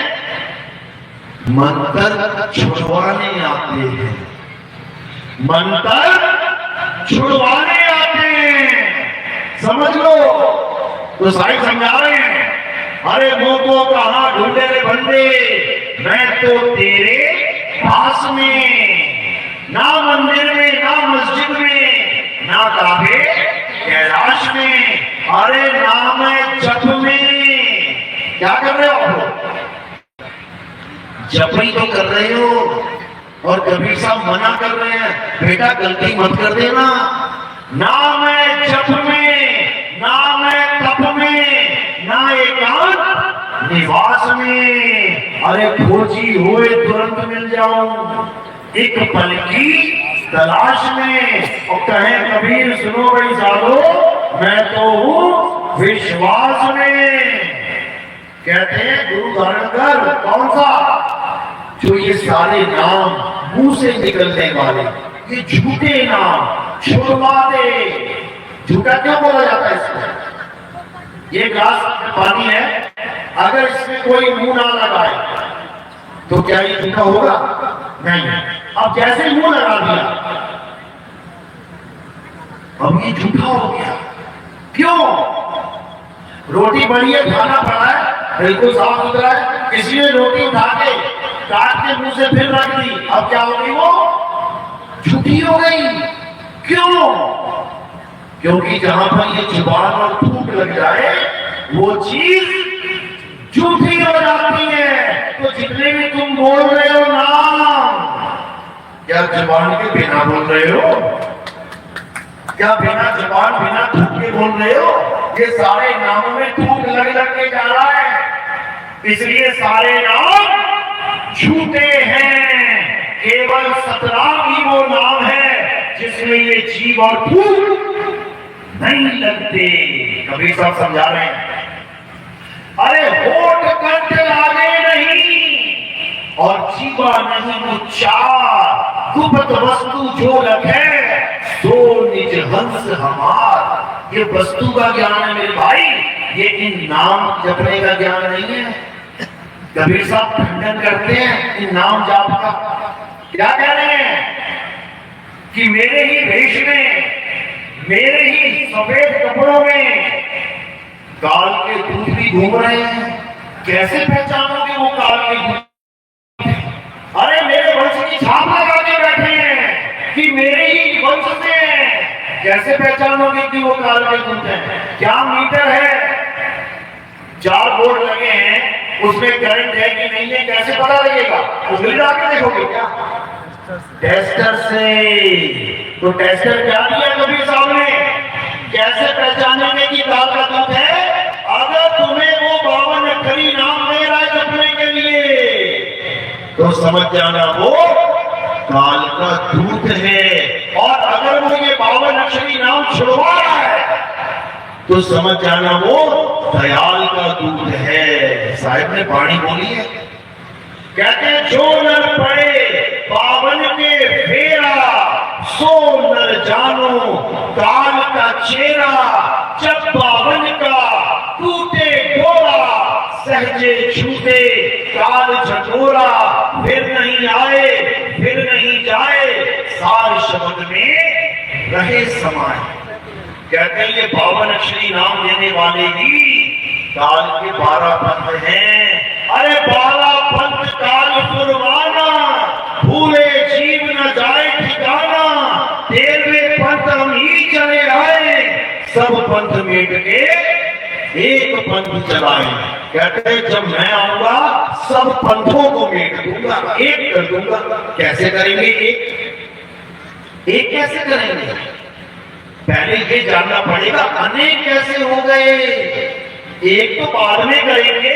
मंत्र छुड़वाने आते हैं, मंत्र छुड़वाने आते हैं। समझ लो। तो साईं समझा रहे हैं, अरे मुंह को कहां ढूंढे रे बंदे, मैं तो तेरे पास में, ना मंदिर में, ना मस्जिद में, ना काबे कैलाश में, अरे नाम जप में। क्या कर रहे हो आप? जपी तो कर रहे हो। और कबीर साहब मना कर रहे हैं, बेटा गलती मत कर देना, ना मैं जप में, ना मैं तप में, ना एकांत निवास में, अरे खोजी हुए तुरंत मिल जाऊं, एक पल की तलाश में। और कहे कबीर सुनो भाई साधो, मैं तो हूं विश्वास में। कहते हैं गुरु धारण कर, कौन सा? जो ये सारे नाम मुंह से निकलने वाले, ये झूठे नाम छुड़वा दे। झूठा क्यों बोला जाता है इसको? ये ग्लास पानी है, अगर इसमें कोई मुंह ना लगाए तो क्या ये झूठा होगा? नहीं। अब जैसे मुंह लगा दिया, अब ये झूठा हो गया। क्यों? रोटी बड़ी है, खाना पड़ा है, बिल्कुल साफ सुथरा है, इसलिए रोटी उठा के काट के मुंह से फिर रख दी। अब क्या हो गई? वो झूठी हो गई। क्यों? क्योंकि जहां पर ये जुबान और थूक लग जाए, वो चीज झूठी हो जाती है। तो जितने भी तुम बोल रहे हो नाम, क्या जुबान के बिना बोल रहे हो? क्या बिना जुबान बिना थूक के बोल रहे हो? ये सारे नामों में थूक लग लग के जा रहा है, इसलिए सारे नाम झूठे हैं। केवल सतनाम ही वो नाम है जिसमें ये जीव और थूक नहीं लगते। कबीर साहब समझा रहे हैं, अरे होठ कंठ लागे नहीं और जीवा नहीं उच्चार, गुप्त वस्तु जो लगे सो निज हंस हमार। ये वस्तु का ज्ञान है मेरे भाई, ये इन नाम जपने का ज्ञान नहीं है। कबीर साहब खंडन करते हैं इन नाम जाप का। क्या कह रहे हैं? कि मेरे ही वेश में, मेरे ही सफेद कपड़ों में काल के दूत भी घूम रहे हैं। कैसे पहचानोगे वो काल के दूत? अरे मेरे वंश की छाप लगा के बैठे हैं कि मेरे ही वंश से हैं। कैसे पहचानोगे कि वो काल के दूत हैं? क्या मीटर है? 4 बोर्ड लगे हैं, उसमें करंट है कि नहीं है, कैसे पता लगेगा? उंगली जाके देखोगे क्या? टेस्टर से। तो टेस्टर क्या दिया कबीर साहब ने? कैसे पहचानेंगे कि काल का दूत है? अगर तुम्हें वो 52 अक्षरी नाम दे रहा है जपने के लिए, तो समझ जाना वो काल का दूत है। और अगर वो ये 52 अक्षरी नाम छुड़वा रहा है, तो समझ जाना वो दयाल का दूत है। साहिब ने वाणी बोली है, कहते जो नर पड़े पावन के फेरा, सो नर जानो काल का चेहरा। जब पावन का टूटे डोरा, सहजे छूटे काल झटोरा। फिर नहीं आए फिर नहीं जाए, सार शब्द में रहे समाए। कहते हैं ये 52 अक्षरी नाम लेने वाले ही काल के 12 पंथ हैं। अरे 12 पंथ काल पुरवाना, भूले जीव न जाए ठिकाना। 13वें पंथ हम ही चले आए, सब पंथ मिट के एक पंथ चलाए। कहते हैं जब मैं आऊंगा सब पंथों को मिट दूंगा, एक कर दूंगा। कैसे करेंगे एक कैसे करेंगे? पहले ये जानना पड़ेगा अनेक कैसे हो गए। एक तो बाद में करेंगे,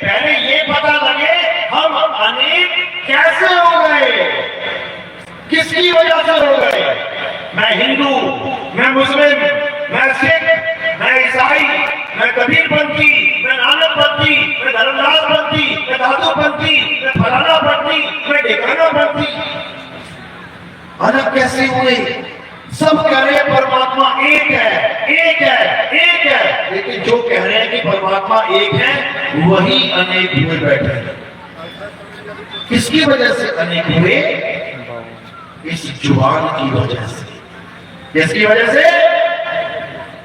पहले ये पता लगे हम अनेक कैसे हो गए, किसकी वजह से हो गए। मैं हिंदू, मैं मुस्लिम, मैं सिख, मैं ईसाई, मैं कबीरपंथी, मैं नानकपंथी, मैं धर्मदास पंथी, मैं दादूपंथी, मैं फलाना पंथी, मैं ढेकाना पंथी। अलग कैसे हुए? सब कह रहे हैं परमात्मा एक है, एक है, एक है, लेकिन जो कह रहे हैं कि परमात्मा एक है वही अनेक हुए बैठे हैं। किसकी वजह से अनेक हुए? इस जुबान की वजह से। किसकी वजह से?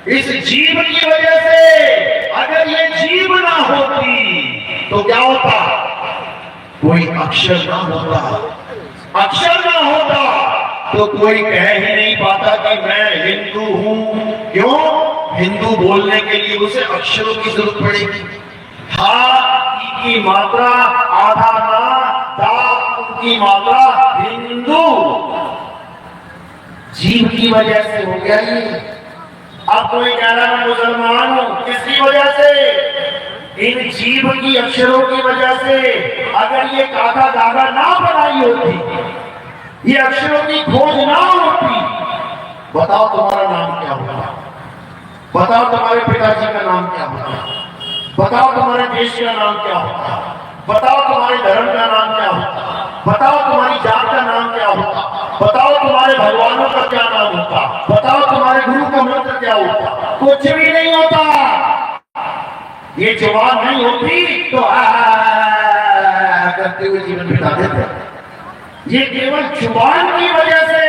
इस जीव की वजह से। अगर ये जीव ना होती तो क्या होता? कोई अक्षर ना होता। अक्षर ना होता तो कोई कह ही नहीं पाता कि मैं हिंदू हूं। क्यों? हिंदू बोलने के लिए उसे अक्षरों की जरूरत पड़ेगी। हा की मात्रा आधा ना, दा की मात्रा हिंदू। जीव की वजह से हो गया ये। अब कोई कह रहा है मुसलमान हूं, किसकी वजह से? इन जीव की अक्षरों की वजह से अगर ये काका दादा ना बनाई होती, ये अक्षरों की खोज ना होती, बताओ तुम्हारा नाम क्या होता, बताओ तुम्हारे पिताजी का नाम क्या होता, बताओ तुम्हारे देश का नाम क्या होता, बताओ तुम्हारे धर्म का नाम क्या होता, बताओ तुम्हारी जात का नाम क्या होता, बताओ तुम्हारे भगवानों का क्या नाम होता, बताओ तुम्हारे गुरु का मंत्र क्या होता, कुछ भी नहीं होता। ये जुबान नहीं होती तो करते हुए जीवन बिता देते। ये केवल जुबान की वजह से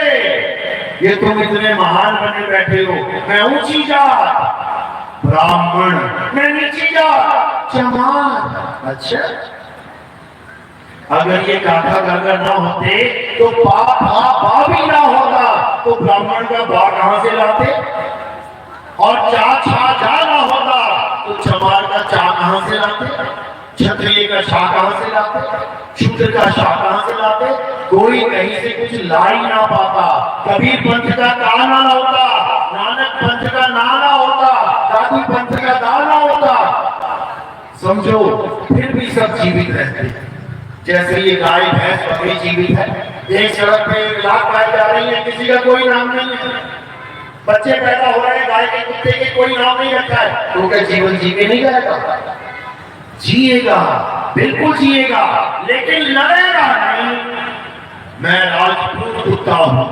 ये तुम इतने महान बने बैठे हो। मैं ऊंची जात ब्राह्मण, मैं नीची जात चमार। अच्छा, अगर ये काका गागा ना होते तो बा भी ना होता तो ब्राह्मण का बा कहां से लाते, और जा ना होता तो चमार का चा कहां से लाते, क्षत्रिय का शा कहां से लाते, शूद्र का शा कहां से लाते। कोई कहीं से कुछ ला ही ना पाता। कबीर पंथ का का ना होता, नानक पंथ का ना होता, दादू पंथ का दा ना होता। समझो, फिर भी सब जीवित रहते। जैसे ये गाय भैंस बकरी जीवित है, एक सड़क पे लाख गाय जा रही है, किसी का कोई नाम नहीं है, बच्चे पैदा हो रहे हैं गाय के कुत्ते के, कोई नाम नहीं रखा है, तो क्या जीवन जीवे नहीं जाएगा? जिएगा, बिल्कुल जिएगा, लेकिन लड़ेगा नहीं। मैं राजपूत कुत्ता हूं,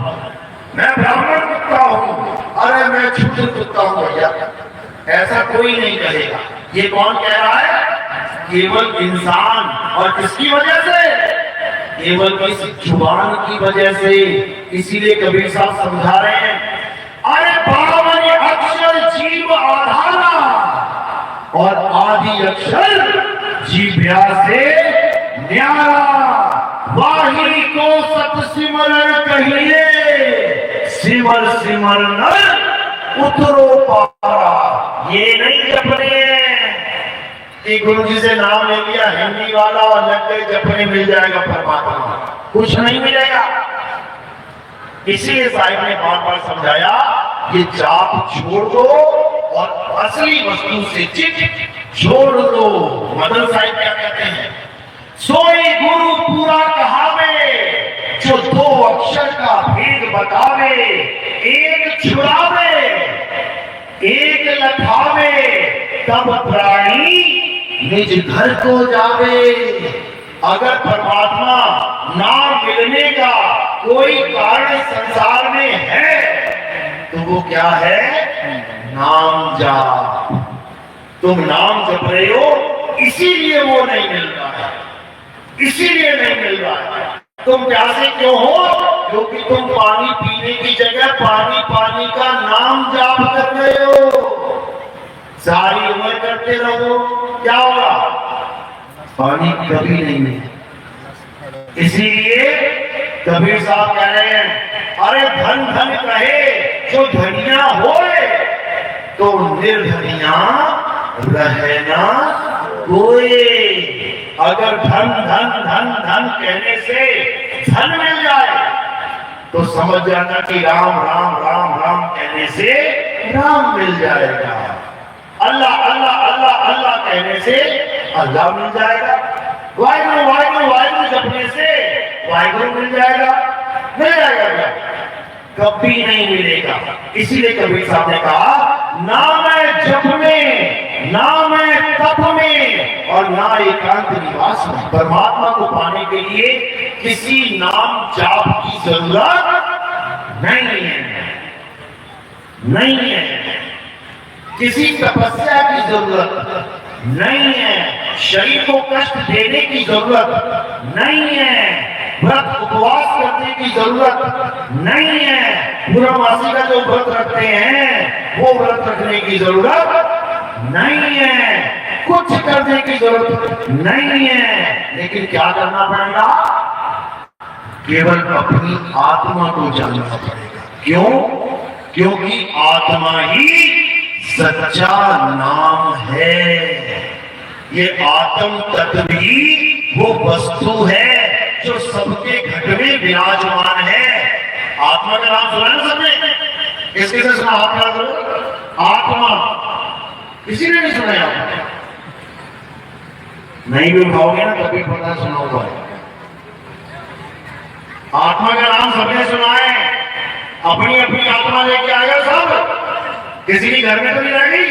मैं ब्राह्मण कुत्ता हूं, अरे मैं शूद्र कुत्ता हूं भैया, ऐसा कोई नहीं कहेगा। ये कौन कह रहा है? केवल इंसान। और किसकी वजह से? केवल इस जुबान की वजह से। इसीलिए कबीर साहब समझा रहे हैं, अरे 52 अक्षर जीव आधारा और आदि अक्षर जीव्या से न्यारा। वाही को सत सिमरण कहिए, सिमर सिमर नर उतरो पारा। ये नहीं जपने कि गुरु जी से नाम ले लिया हिंदी वाला और लग गए जपने, मिल जाएगा परमात्मा, कुछ नहीं मिलेगा। इसीलिए साहिब ने बार बार समझाया, ये जाप छोड़ दो और असली वस्तु से चित छोड़ दो। मदन साहिब क्या कहते हैं? सोई गुरु पूरा कहावे, जो 2 अक्षर का भेद बतावे। एक छुड़ावे एक लखावे, तब प्राणी निज घर को जावे। अगर परमात्मा नाम मिलने का कोई कारण संसार में है तो वो क्या है? नाम जाप। तुम नाम जप रहे हो, इसीलिए वो नहीं मिल रहा है, इसीलिए नहीं मिल रहा है। तुम प्यासे क्यों हो? क्योंकि तुम पानी पीने की जगह पानी पानी का नाम जाप कर रहे हो। सारी उम्र करते रहो, क्या होगा? पानी कभी नहीं मिलेगा। इसीलिए कबीर साहब कह रहे हैं, अरे धन धन कहे जो धनिया होए, तो निर्धनिया रहना कोई। अगर धन धन धन धन कहने से धन मिल जाए तो समझ जाना कि राम राम राम राम कहने से राम मिल जाएगा। अल्लाह अल्लाह अल्लाह अल्लाह कहने से अल्लाह मिल जाएगा। वाहिगुरु वाहिगुरु वाहिगुरु जपने से वाहिगुरु मिल जाएगा। मिल जाएगा क्या? कभी नहीं मिलेगा। इसीलिए कबीर साहब ने कहा, ना मैं जप में, ना मैं तप में, और ना एकांत निवास में। परमात्मा को पाने के लिए किसी नाम जाप की जरूरत नहीं है, नहीं है। किसी तपस्या की जरूरत नहीं है। शरीर को कष्ट देने की जरूरत नहीं है। व्रत उपवास करने की जरूरत नहीं है। पूर्णमासी का जो व्रत रखते हैं वो व्रत रखने की जरूरत नहीं है। कुछ करने की जरूरत नहीं है। लेकिन क्या करना पड़ेगा? केवल अपनी आत्मा को जानना पड़ेगा। क्यों? क्योंकि आत्मा ही सच्चा नाम है। ये आत्म तत्व ही वो वस्तु है जो सबके घट में विराजमान है। आत्मा का नाम सुना ना सबने? किसके से सुना? आप याद करो। आत्मा किसी ने नहीं सुना? नहीं भी उठाओगे ना कभी पता सुनाऊंगा। आत्मा का नाम सबने सुना है, अपनी अपनी आत्मा लेके आएगा सब। किसी के घर में तो नहीं रह गई,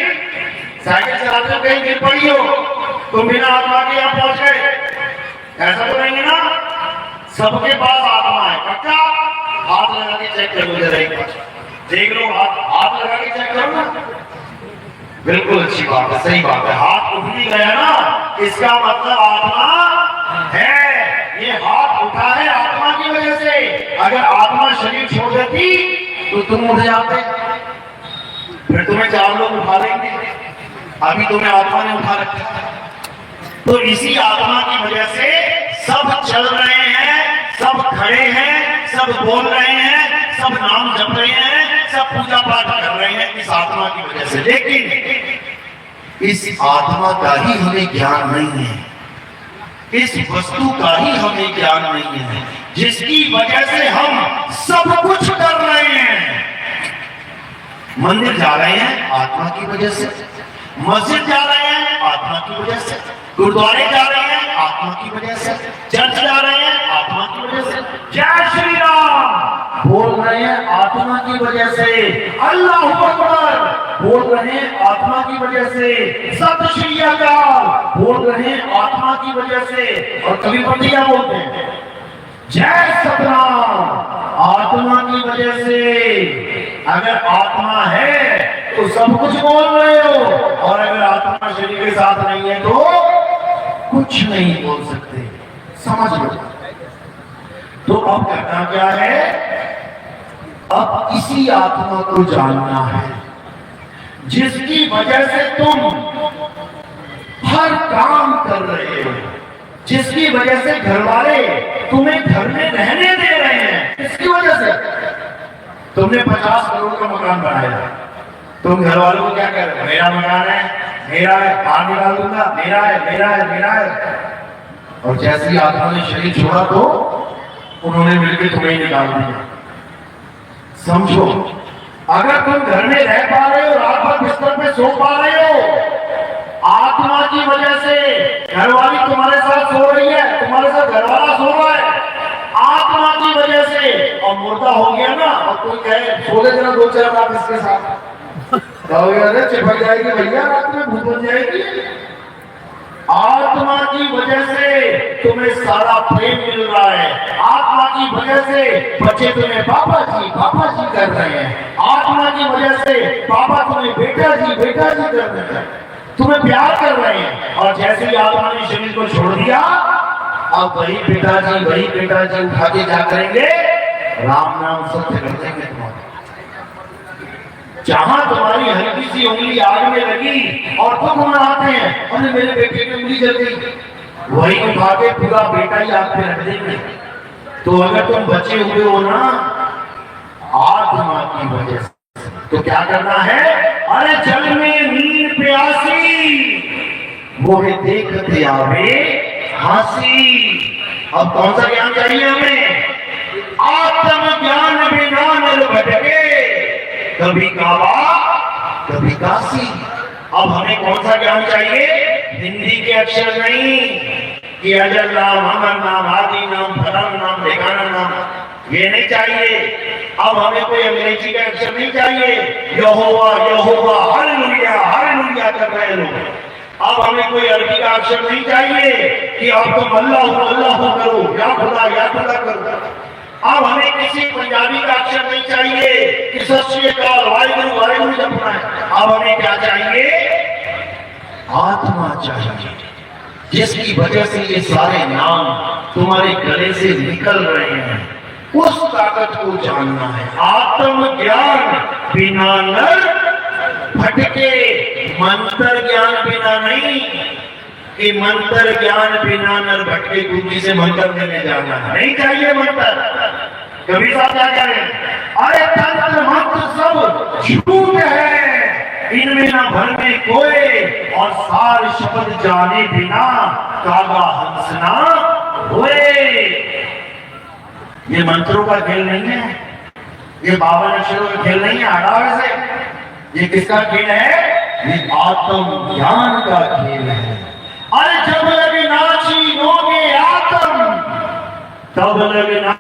साइकिल चलाते हो कहीं गिर पड़ी हो, तुम बिना आत्मा के यहाँ पहुंच गए, ऐसा तो नहीं है ना। सबके पास आत्मा है, पक्का। हाथ लगा के चेक कर लो जरा एक बार, देख लो, हाथ लगा के चेक करो ना। बिल्कुल अच्छी बात है, सही बात है। हाथ उठ भी गया ना, इसका मतलब आत्मा है। ये हाथ उठा है आत्मा की वजह से। अगर आत्मा शरीर छोड़ देती तो तुम उठ जाते, फिर तुम्हें 4 लोग उठा लेंगे। अभी तुम्हें आत्मा ने उठा रखा है। तो इसी आत्मा की वजह से सब चल रहे हैं, सब खड़े हैं, सब बोल रहे हैं, सब नाम जप रहे हैं, सब पूजा पाठ कर रहे हैं इस आत्मा की वजह से। लेकिन इस आत्मा का ही हमें ज्ञान नहीं है, इस वस्तु का ही हमें ज्ञान नहीं है, जिसकी वजह से हम सब कुछ कर रहे हैं। मंदिर जा रहे हैं आत्मा की वजह से, मस्जिद जा रहे हैं आत्मा की वजह से, गुरुद्वारे जा रहे हैं आत्मा की वजह से, चर्च जा रहे हैं आत्मा की वजह से, जय श्री राम बोल रहे हैं आत्मा की वजह से, अल्लाह अकबर बोल रहे हैं आत्मा की वजह से, सत श्री अकाल बोल रहे हैं आत्मा की वजह से। और कभी पति क्या बोलते हैं, जय सतनाम आत्मा की वजह से। अगर आत्मा है तो सब कुछ बोल रहे हो, और अगर आत्मा शरीर के साथ नहीं है तो कुछ नहीं बोल सकते। समझ लो। तो अब करना क्या है, अब इसी आत्मा को जानना है जिसकी वजह से तुम हर काम कर रहे हो, जिसकी वजह से घर वाले तुम्हें घर में रहने दे रहे हैं। इसकी वजह से तुमने 50 करोड़ का मकान बनाया, तुम घर वालों को क्या कह रहे हो, मेरा मकान है, मेरा है, बाहर निकाल दूंगा, मेरा है, मेरा है, मेरा है। और जैसे ही आत्मा ने शरीर छोड़ा तो उन्होंने मिलकर तुम्हें निकाल दिया। समझो, अगर तुम घर में रह पा रहे हो, रात भर बिस्तर पे सो पा रहे हो, आत्मा की वजह से। घरवाली तुम्हारे साथ सो रही है, तुम्हारे साथ घरवाला सो रहा है, आत्मा की वजह से। और मुर्दा हो गया ना, और कोई कहे सो ले जरा 2-4 रात इसके साथ, अरे चिपक जाएगी भैया, रात में भूत बन जाएगी। आत्मा की वजह से तुम्हें सारा प्रेम मिल रहा है, आत्मा की वजह से बच्चे तुम्हें पापा जी कर रहे हैं, आत्मा की वजह से पापा तुम्हें बेटा जी कर रहे हैं, तुम्हें प्यार कर रहे हैं। और जैसे ही आत्मा ने शरीर को छोड़ दिया, अब वही बेटा जी उठा के क्या करेंगे, राम नाम सत्य कर देंगे तुम्हारे। जहां तुम्हारी हल्की सी उंगली आग में लगी और तुम मनाते हैं, अरे मेरे बेटे की उंगली जल गई, वही उठा के पूरा बेटा ही आग पे रख देंगे। तो अगर तुम बचे हुए हो ना आत्मा की वजह से, तो क्या करना है, अरे जल में नींद प्यासी वो देखते आवे हंसी। अब कौन सा ज्ञान चाहिए हमें, आत्म ज्ञान बिना नर भटके, कभी काबा कभी काशी। अब हमें कौन सा ज्ञान चाहिए, हिंदी के अक्षर नहीं कि अजर नाम, अमर नाम, आदि नाम, फलाना नाम, ठिकाना नाम, ये नहीं चाहिए। अब हमें कोई अंग्रेजी का अक्षर नहीं चाहिए, यहोवा हालेलुया कर रहे लोग। अब हमें कोई अरबी का अक्षर नहीं चाहिए कि अब तुम अल्लाह करो, या खुदा करो। अब हमें किसी पंजाबी का अक्षर नहीं चाहिए कि सत श्री अकाल वाहिगुरु जपना है। अब हमें क्या चाहिए, आत्मा चाहिए, जिसकी वजह से ये सारे नाम तुम्हारे गले से निकल रहे हैं। उस ताकत को जानना है। आत्म ज्ञान बिना नर भटके, मंत्र ज्ञान बिना नहीं कि मंत्र ज्ञान बिना नर भटके। गुरु से मंत्र देने जाना नहीं चाहिए। मंत्र कभी साथ क्या करें, अरे तंत्र मंत्र सब झूठ है, इनमें ना भर में कोई, और सार शब्द जाने बिना कागा हंसना होए। ये मंत्रों का खेल नहीं है, ये 52 अक्षरों का खेल नहीं है 18 से। ये किसका खेल है, ये आत्म ज्ञान का खेल है। अरे जब लगे अविनाशी योगे आत्म, तब लगना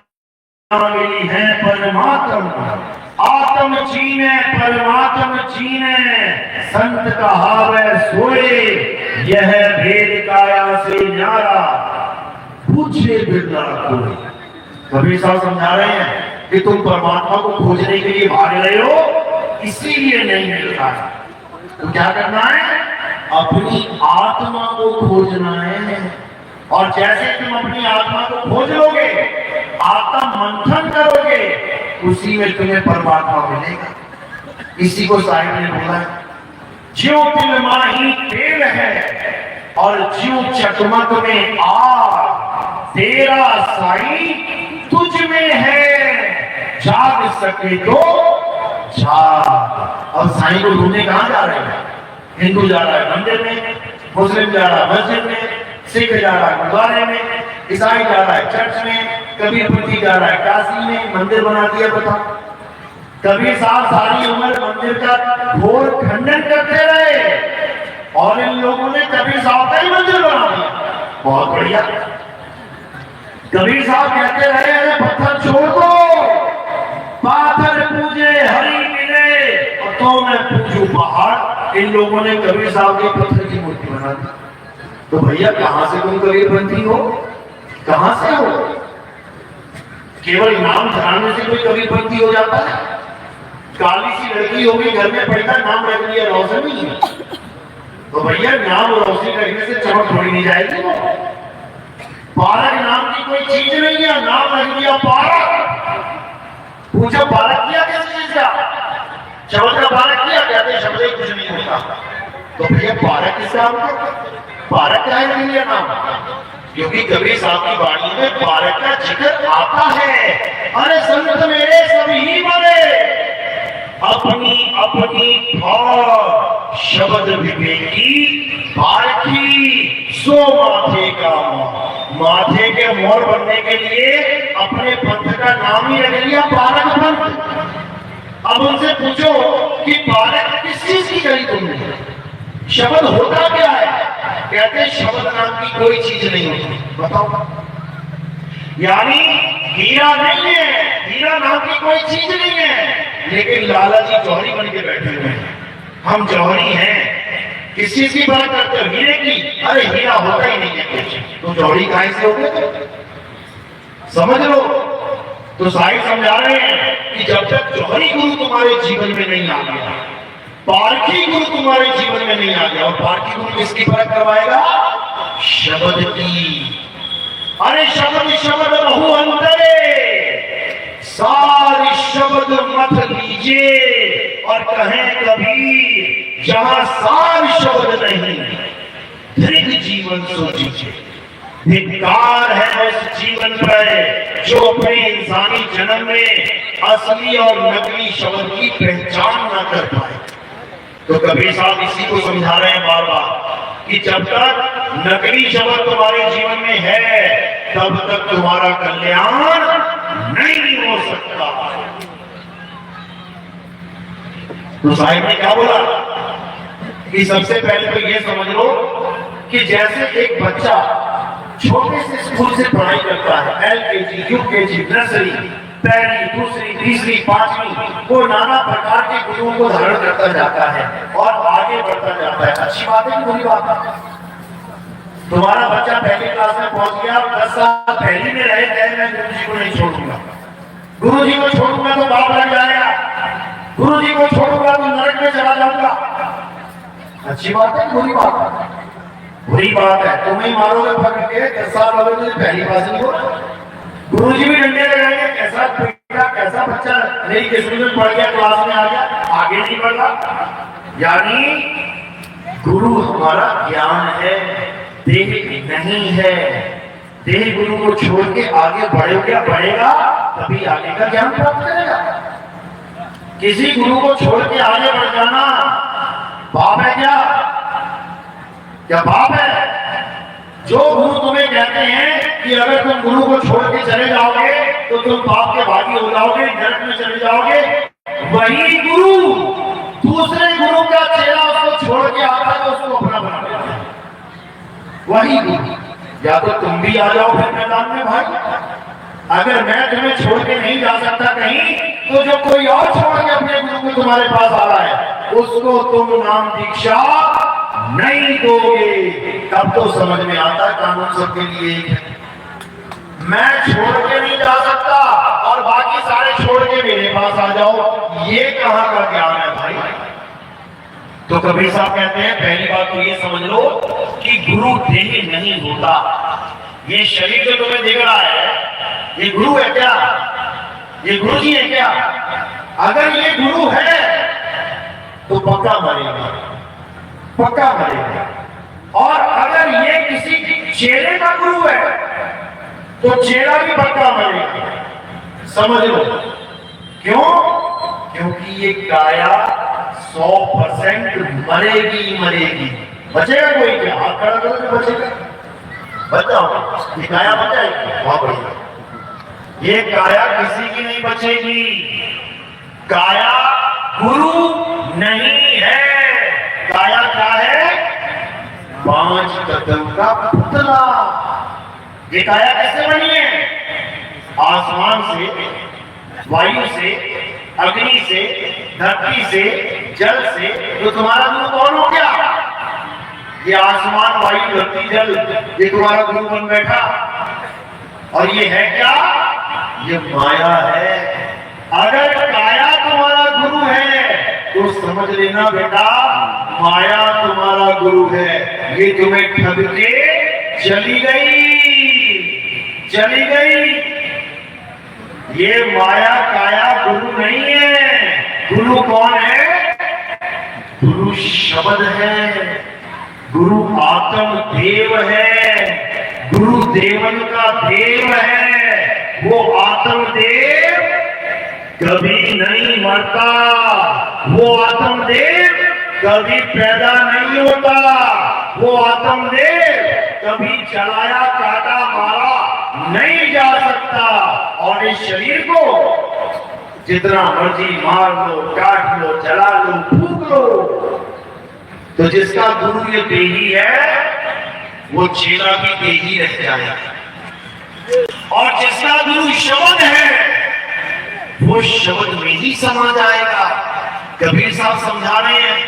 मिली है परमात्म। आत्म जीने परमात्म जीने, संत कहावे सोए, यह भेद काया से न्यारा, पूछे बिरला कोई। कबीर साहब समझा रहे हैं कि तुम परमात्मा को खोजने के लिए भाग रहे हो, इसीलिए नहीं मिल रहा है। तो क्या करना है? अपनी आत्मा को खोजना है। और जैसे तुम अपनी आत्मा को खोज लोगे, आत्म मंथन करोगे, उसी में तुम्हें परमात्मा मिलेगा। इसी को साहिब ने बोला है, ज्यों दिल माही तेल है और ज्यों चकमक में आग, तेरा साई तुझ में है, जाग सके तो जाग। अब साई को ढूंढने कहां जा रहे हैं? हिंदू जा रहा है मंदिर में, मुस्लिम जा रहा है मस्जिद में, सिख जा रहा है गुरुद्वारे में, ईसाई जा रहा है चर्च में, कबीरपंथी जा रहा है काशी में, मंदिर बना दिया। बता, कबीर साहब सारी उम्र मंदिर का घोर खंडन करते रहे और इन लोगों ने कबीर साहब का ही मंदिर बना दिया। बहुत बढ़िया। कबीर साहब कहते रहे, अरे पत्थर छोड़ दो, पाथर पूजे हरि मिले, और तो मैं पूजू पहाड़। इन लोगों ने कबीर साहब के पत्थर की मूर्ति बना दी। तो भैया कहां से तुम कबीरपंथी हो? कहां से हो? केवल नाम धराने से कोई कबीरपंथी हो जाता है? काली सी लड़की होगी, घर में पैसा नाम रख दिया रोशनी, तो भैया नाम रोशनी रखने से चमक थोड़ी नहीं जाएगी। पारक नाम की कोई चीज नहीं है, नाम रख दिया पारक। पूछो पारक किया किस चीज का? शब्द का पारक किया? कहते शब्द ही कुछ नहीं होता। तो भैया पारक किस नाम का? पारक का है नहीं नाम, क्योंकि कबीर साहब की वाणी में पारक का जिक्र आता है। अरे संत मेरे सभी बने, अपनी अपनी भाव शब्द विवेकी, पारखी सो माथे का मोर। माथे के मोर बनने के लिए अपने पंथ का नाम ही रख लिया पारक पंथ। अब उनसे पूछो कि पारक किस चीज की करी तुमने? शब्द होता क्या है? कहते शब्द नाम की कोई चीज नहीं होती। बताओ, यानी हीरा नहीं है, हीरा नाम की कोई चीज नहीं है, लेकिन लाला जी जौहरी बन के बैठे हुए हैं। हम जौहरी हैं, किस चीज की बात करते हो? हीरे की। अरे हीरा होता ही नहीं है कुछ, तो जौहरी कहां से हो गए? समझ लो। तो साहिब समझा रहे हैं कि जब तक जौहरी गुरु तुम्हारे जीवन में नहीं आ गया, पारखी गुरु तुम्हारे जीवन में नहीं आ गया, और पारखी गुरु किसकी परख करवाएगा? शब्द की। अरे शब्द शब्द बहु अंतरे, सारी शब्द मत लीजिए, और कहें कबीर जहां सार शब्द नहीं, दृढ़ जीवन सोचिए। धिक्कार है उस जीवन पर जो अपने इंसानी जन्म में असली और नकली शब्द की पहचान न कर पाए। तो कबीर साहब इसी को समझा रहे हैं बार बार कि जब तक नकली शब्द तुम्हारे जीवन में है, तब तक तुम्हारा कल्याण नहीं हो सकता। तो साहिब ने क्या बोला कि सबसे पहले तो ये समझ लो कि जैसे एक बच्चा छोटे से स्कूल से पढ़ाई करता है, LKG, UKG, नर्सरी, पहली, दूसरी, तीसरी, पांचवी, वो नाना प्रकार के गुरुओं को धारण करता जाता है और आगे बढ़ता जाता है। अच्छी बात है कि बुरी बात है? तुम्हारा बच्चा पहली क्लास में पहुंच गया, 10 साल पहली में रहे, मैं गुरु जी को नहीं छोड़ूंगा, गुरु जी को छोड़ूंगा तो बाप लग जाएगा, गुरु जी को छोड़ूंगा तो नरक में चला जाऊंगा। अच्छी बात है कि बुरी बात है? बुरी बात है। तुम ही मारोगे पकड़ के, 10 साल वाले तुझे पहली पास नहीं हो, गुरु जी भी डंडे लगाएंगे, कैसा बेटा कैसा बच्चा नई किस्म में पढ़ गया, क्लास में आ गया, आगे नहीं बढ़ रहा। यानी गुरु हमारा ज्ञान है, देह नहीं है। देह गुरु को छोड़ के आगे बढ़ेगा तभी आगे का ज्ञान प्राप्त करेगा। किसी गुरु को छोड़ के आगे बढ़ जाना पाप है क्या? क्या पाप है? जो गुरु तुम्हें कहते हैं कि अगर तुम गुरु को छोड़ के चले जाओगे तो तुम पाप के भागी हो जाओगे, नरक में चले जाओगे, वही गुरु दूसरे गुरु का चेला उसको छोड़ के आता है तो उसको अपना बना देता है। वही गुरु या तो तुम भी आ जाओ फिर मैदान में भाई। अगर मैं तुम्हें छोड़ के नहीं जा सकता कहीं, तो जो कोई और छोड़ के अपने गुरु को तुम्हारे पास आ रहा है, उसको तुम नाम दीक्षा नहीं दोगे। तब तो समझ में आता है कानून सबके लिए एक है। मैं छोड़ के नहीं जा सकता और बाकी सारे छोड़ के मेरे पास आ जाओ, ये कहां का ज्ञान है भाई। तो कबीर साहब कहते हैं पहली बात तो ये समझ लो कि गुरु देह नहीं होता। ये शरीर जो तुम्हें दिख रहा है, ये गुरु है क्या? ये गुरु जी है क्या? अगर ये गुरु है तो पक्का मरेगा, पक्का मरेगा। और अगर ये किसी चेले का गुरु है तो चेला भी पक्का मरेगा। समझ लो क्यों? क्योंकि ये काया 100% मरेगी मरेगी। बचेगा कोई क्या? हाथ खड़ा करो तो बचेगा। बताओ ये काया बचाएगी? बहुत बढ़िया। ये काया किसी की नहीं बचेगी। काया गुरु नहीं है। काया क्या है? 5 कदम का पुतला। ये काया कैसे बनी है? आसमान से, वायु से, अग्नि से, धरती से, जल से। तो तुम्हारा गुरु कौन हो गया? ये आसमान, वायु, धरती, जल, ये तुम्हारा गुरु बन बैठा। और ये है क्या? ये माया है। अगर काया तुम्हारा गुरु है तो समझ लेना बेटा, माया तुम्हारा गुरु है। ये तुम्हें ठग के चली गई, चली गई। ये माया काया गुरु नहीं है। गुरु कौन है? गुरु शब्द है, गुरु आत्म देव है, गुरु देवन का देव है। वो आत्म देव कभी नहीं मरता, वो आत्म देव कभी पैदा नहीं होता, वो आत्म देव कभी चलाया काटा मारा नहीं जा सकता। और इस शरीर को जितना मर्जी मार लो, काट लो, जला लो, फूक लो, तो जिसका गुरु ये देही है वो चेला भी देही रह जाएगा। और जिसका गुरु शब्द है वो शब्द में ही समा जाएगा। कबीर साहब समझा रहे हैं,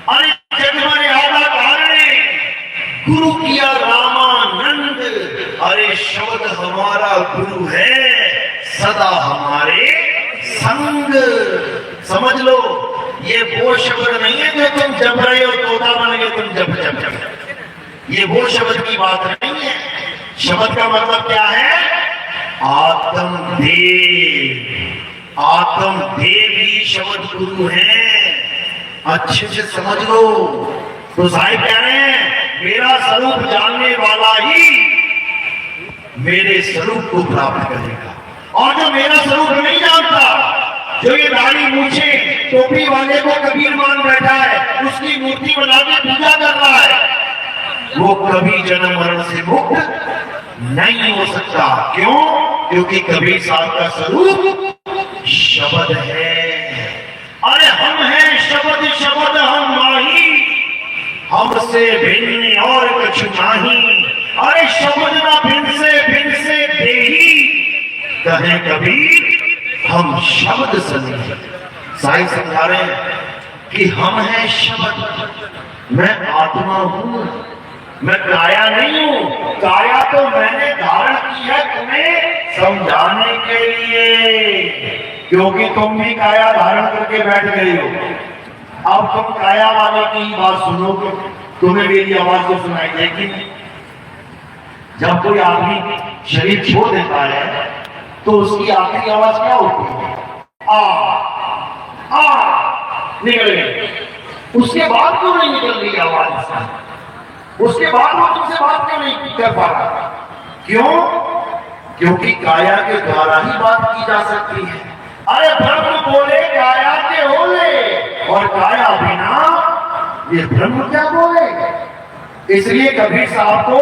अरे जगमरे आधा कारण गुरु किया रामानंद। अरे शब्द हमारा गुरु है, सदा हमारे संग। समझ लो ये वो शब्द नहीं है जो तुम जप रहे हो, तोता बन गए तुम जप जप जप। ये वो शब्द की बात नहीं है। शब्द का मतलब क्या है? आत्मदेव। आत्मदेव ही शब्द गुरु है। अच्छे से समझ लो। तो साहिब कह रहे हैं मेरा स्वरूप जानने वाला ही मेरे स्वरूप को प्राप्त करेगा। और जो मेरा स्वरूप नहीं जानता, जो ये दाढ़ी मूछे टोपी वाले को कबीर मान बैठा है, उसकी मूर्ति बना के पूजा कर रहा है, वो कभी जन्म मरण से मुक्त नहीं हो सकता। क्यों? क्योंकि कबीर साहब का स्वरूप शब्द है। अरे हम हैं शब्द, शब्द हम माही, हमसे भिन्न और कुछ नहीं। अरे शब्द ना भिन्न से देही, कहे कबीर हम शब्द सनी। साईं समझा रहे हैं कि हम हैं शब्द, मैं आत्मा हूं, मैं काया नहीं हूं। काया तो मैंने धारण की है तुम्हें समझाने के लिए, क्योंकि तुम भी काया धारण करके बैठ गए हो। अब तुम काया वाले की बात सुनोगे, तुम्हें मेरी आवाज तो सुनाई देगी। जब कोई आदमी शरीर छोड़ देता है तो उसकी आखिरी आवाज क्या होती है? आ निकल गई। उसके बाद क्यों नहीं निकल रही आवाज? उसके बाद वो तुमसे बात क्यों नहीं कर पा रहा? क्यों? क्योंकि काया के द्वारा ही बात की जा सकती है। अरे ब्रह्म बोले काया के होले, और काया बिना ये ब्रह्म क्या बोले? इसलिए कबीर साहब को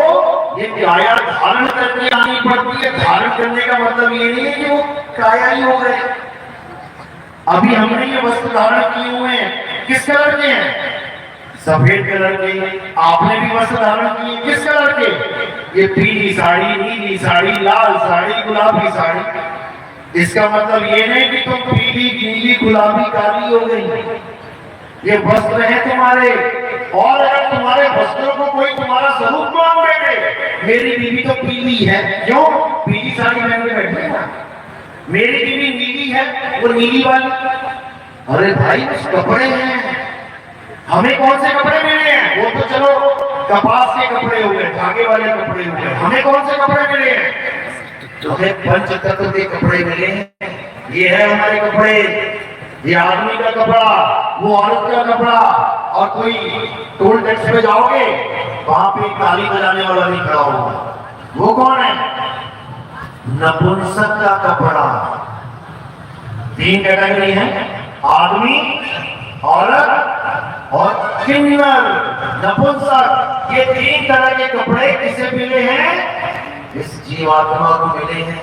ये काया धारण करके आनी पड़ती है। धारण करने का मतलब ये नहीं है कि वो काया ही हो गए। अभी हमने ये वस्त्र धारण किए हुए हैं, किस कलर के हैं? सफेद कलर के, आपने भी वस्त्र धारण किए, किस कलर के? ये पीली साड़ी, नीली साड़ी, लाल साड़ी, गुलाबी साड़ी। इसका मतलब ये नहीं कि तुम पीली, नीली, गुलाबी, काली हो गई। ये वस्त्र है तुम्हारे, और अगर तुम्हारे वस्त्रों को कोई तुम्हारा स्वरूप मान बैठे, मेरी बीवी तो पीली है, क्यों? पीली साड़ी पहन के बैठे ना। मेरी बीवी नीली है, वो नीली वाली। अरे भाई कपड़े हैं, हमें कौन से कपड़े मिले हैं? वो तो चलो कपास के कपड़े हो गए, धागे वाले कपड़े हो गए। हमें कौन से कपड़े मिले हैं? हमें पंचतत्व के कपड़े मिले हैं। ये है हमारे कपड़े, ये आदमी का कपड़ा, वो औरत का कपड़ा। और कोई टोल टैक्स पे जाओगे, वहां पे ताली बजाने वाला नहीं खड़ा होगा। वो कौन है? नपुंसक का कपड़ा। 3 कैटेगरी है, आदमी, औरत और किन्नर, नपुंसक। ये 3 तरह के कपड़े किसे मिले हैं? इस जीवात्मा को मिले हैं।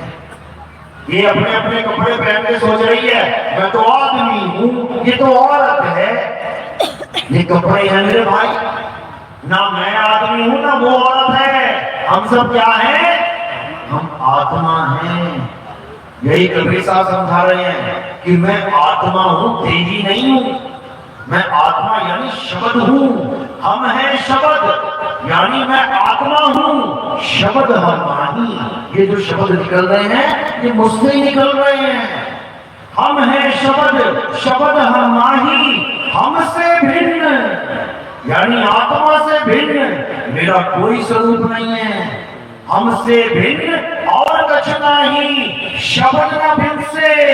ये अपने अपने कपड़े पहन के सोच रही है मैं तो आदमी हूं, ये तो औरत है। ये कपड़े हैं मेरे भाई, ना मैं आदमी हूं ना वो औरत है। हम सब क्या हैं? हम आत्मा हैं। यही कबीर साहब समझा रहे हैं कि मैं आत्मा हूं, देही नहीं हूं। मैं आत्मा यानी शब्द हूं, हम हैं शब्द, यानी मैं आत्मा हूं, शब्द हम नहीं। ये जो शब्द निकल रहे हैं ये मुझसे ही निकल रहे हैं। हम हैं शब्द, शब्द हम नहीं, हमसे भिन्न, यानी आत्मा से भिन्न मेरा कोई स्वरूप नहीं है। हमसे भिन्न और कुछ नहीं, शब्द न भिन्न से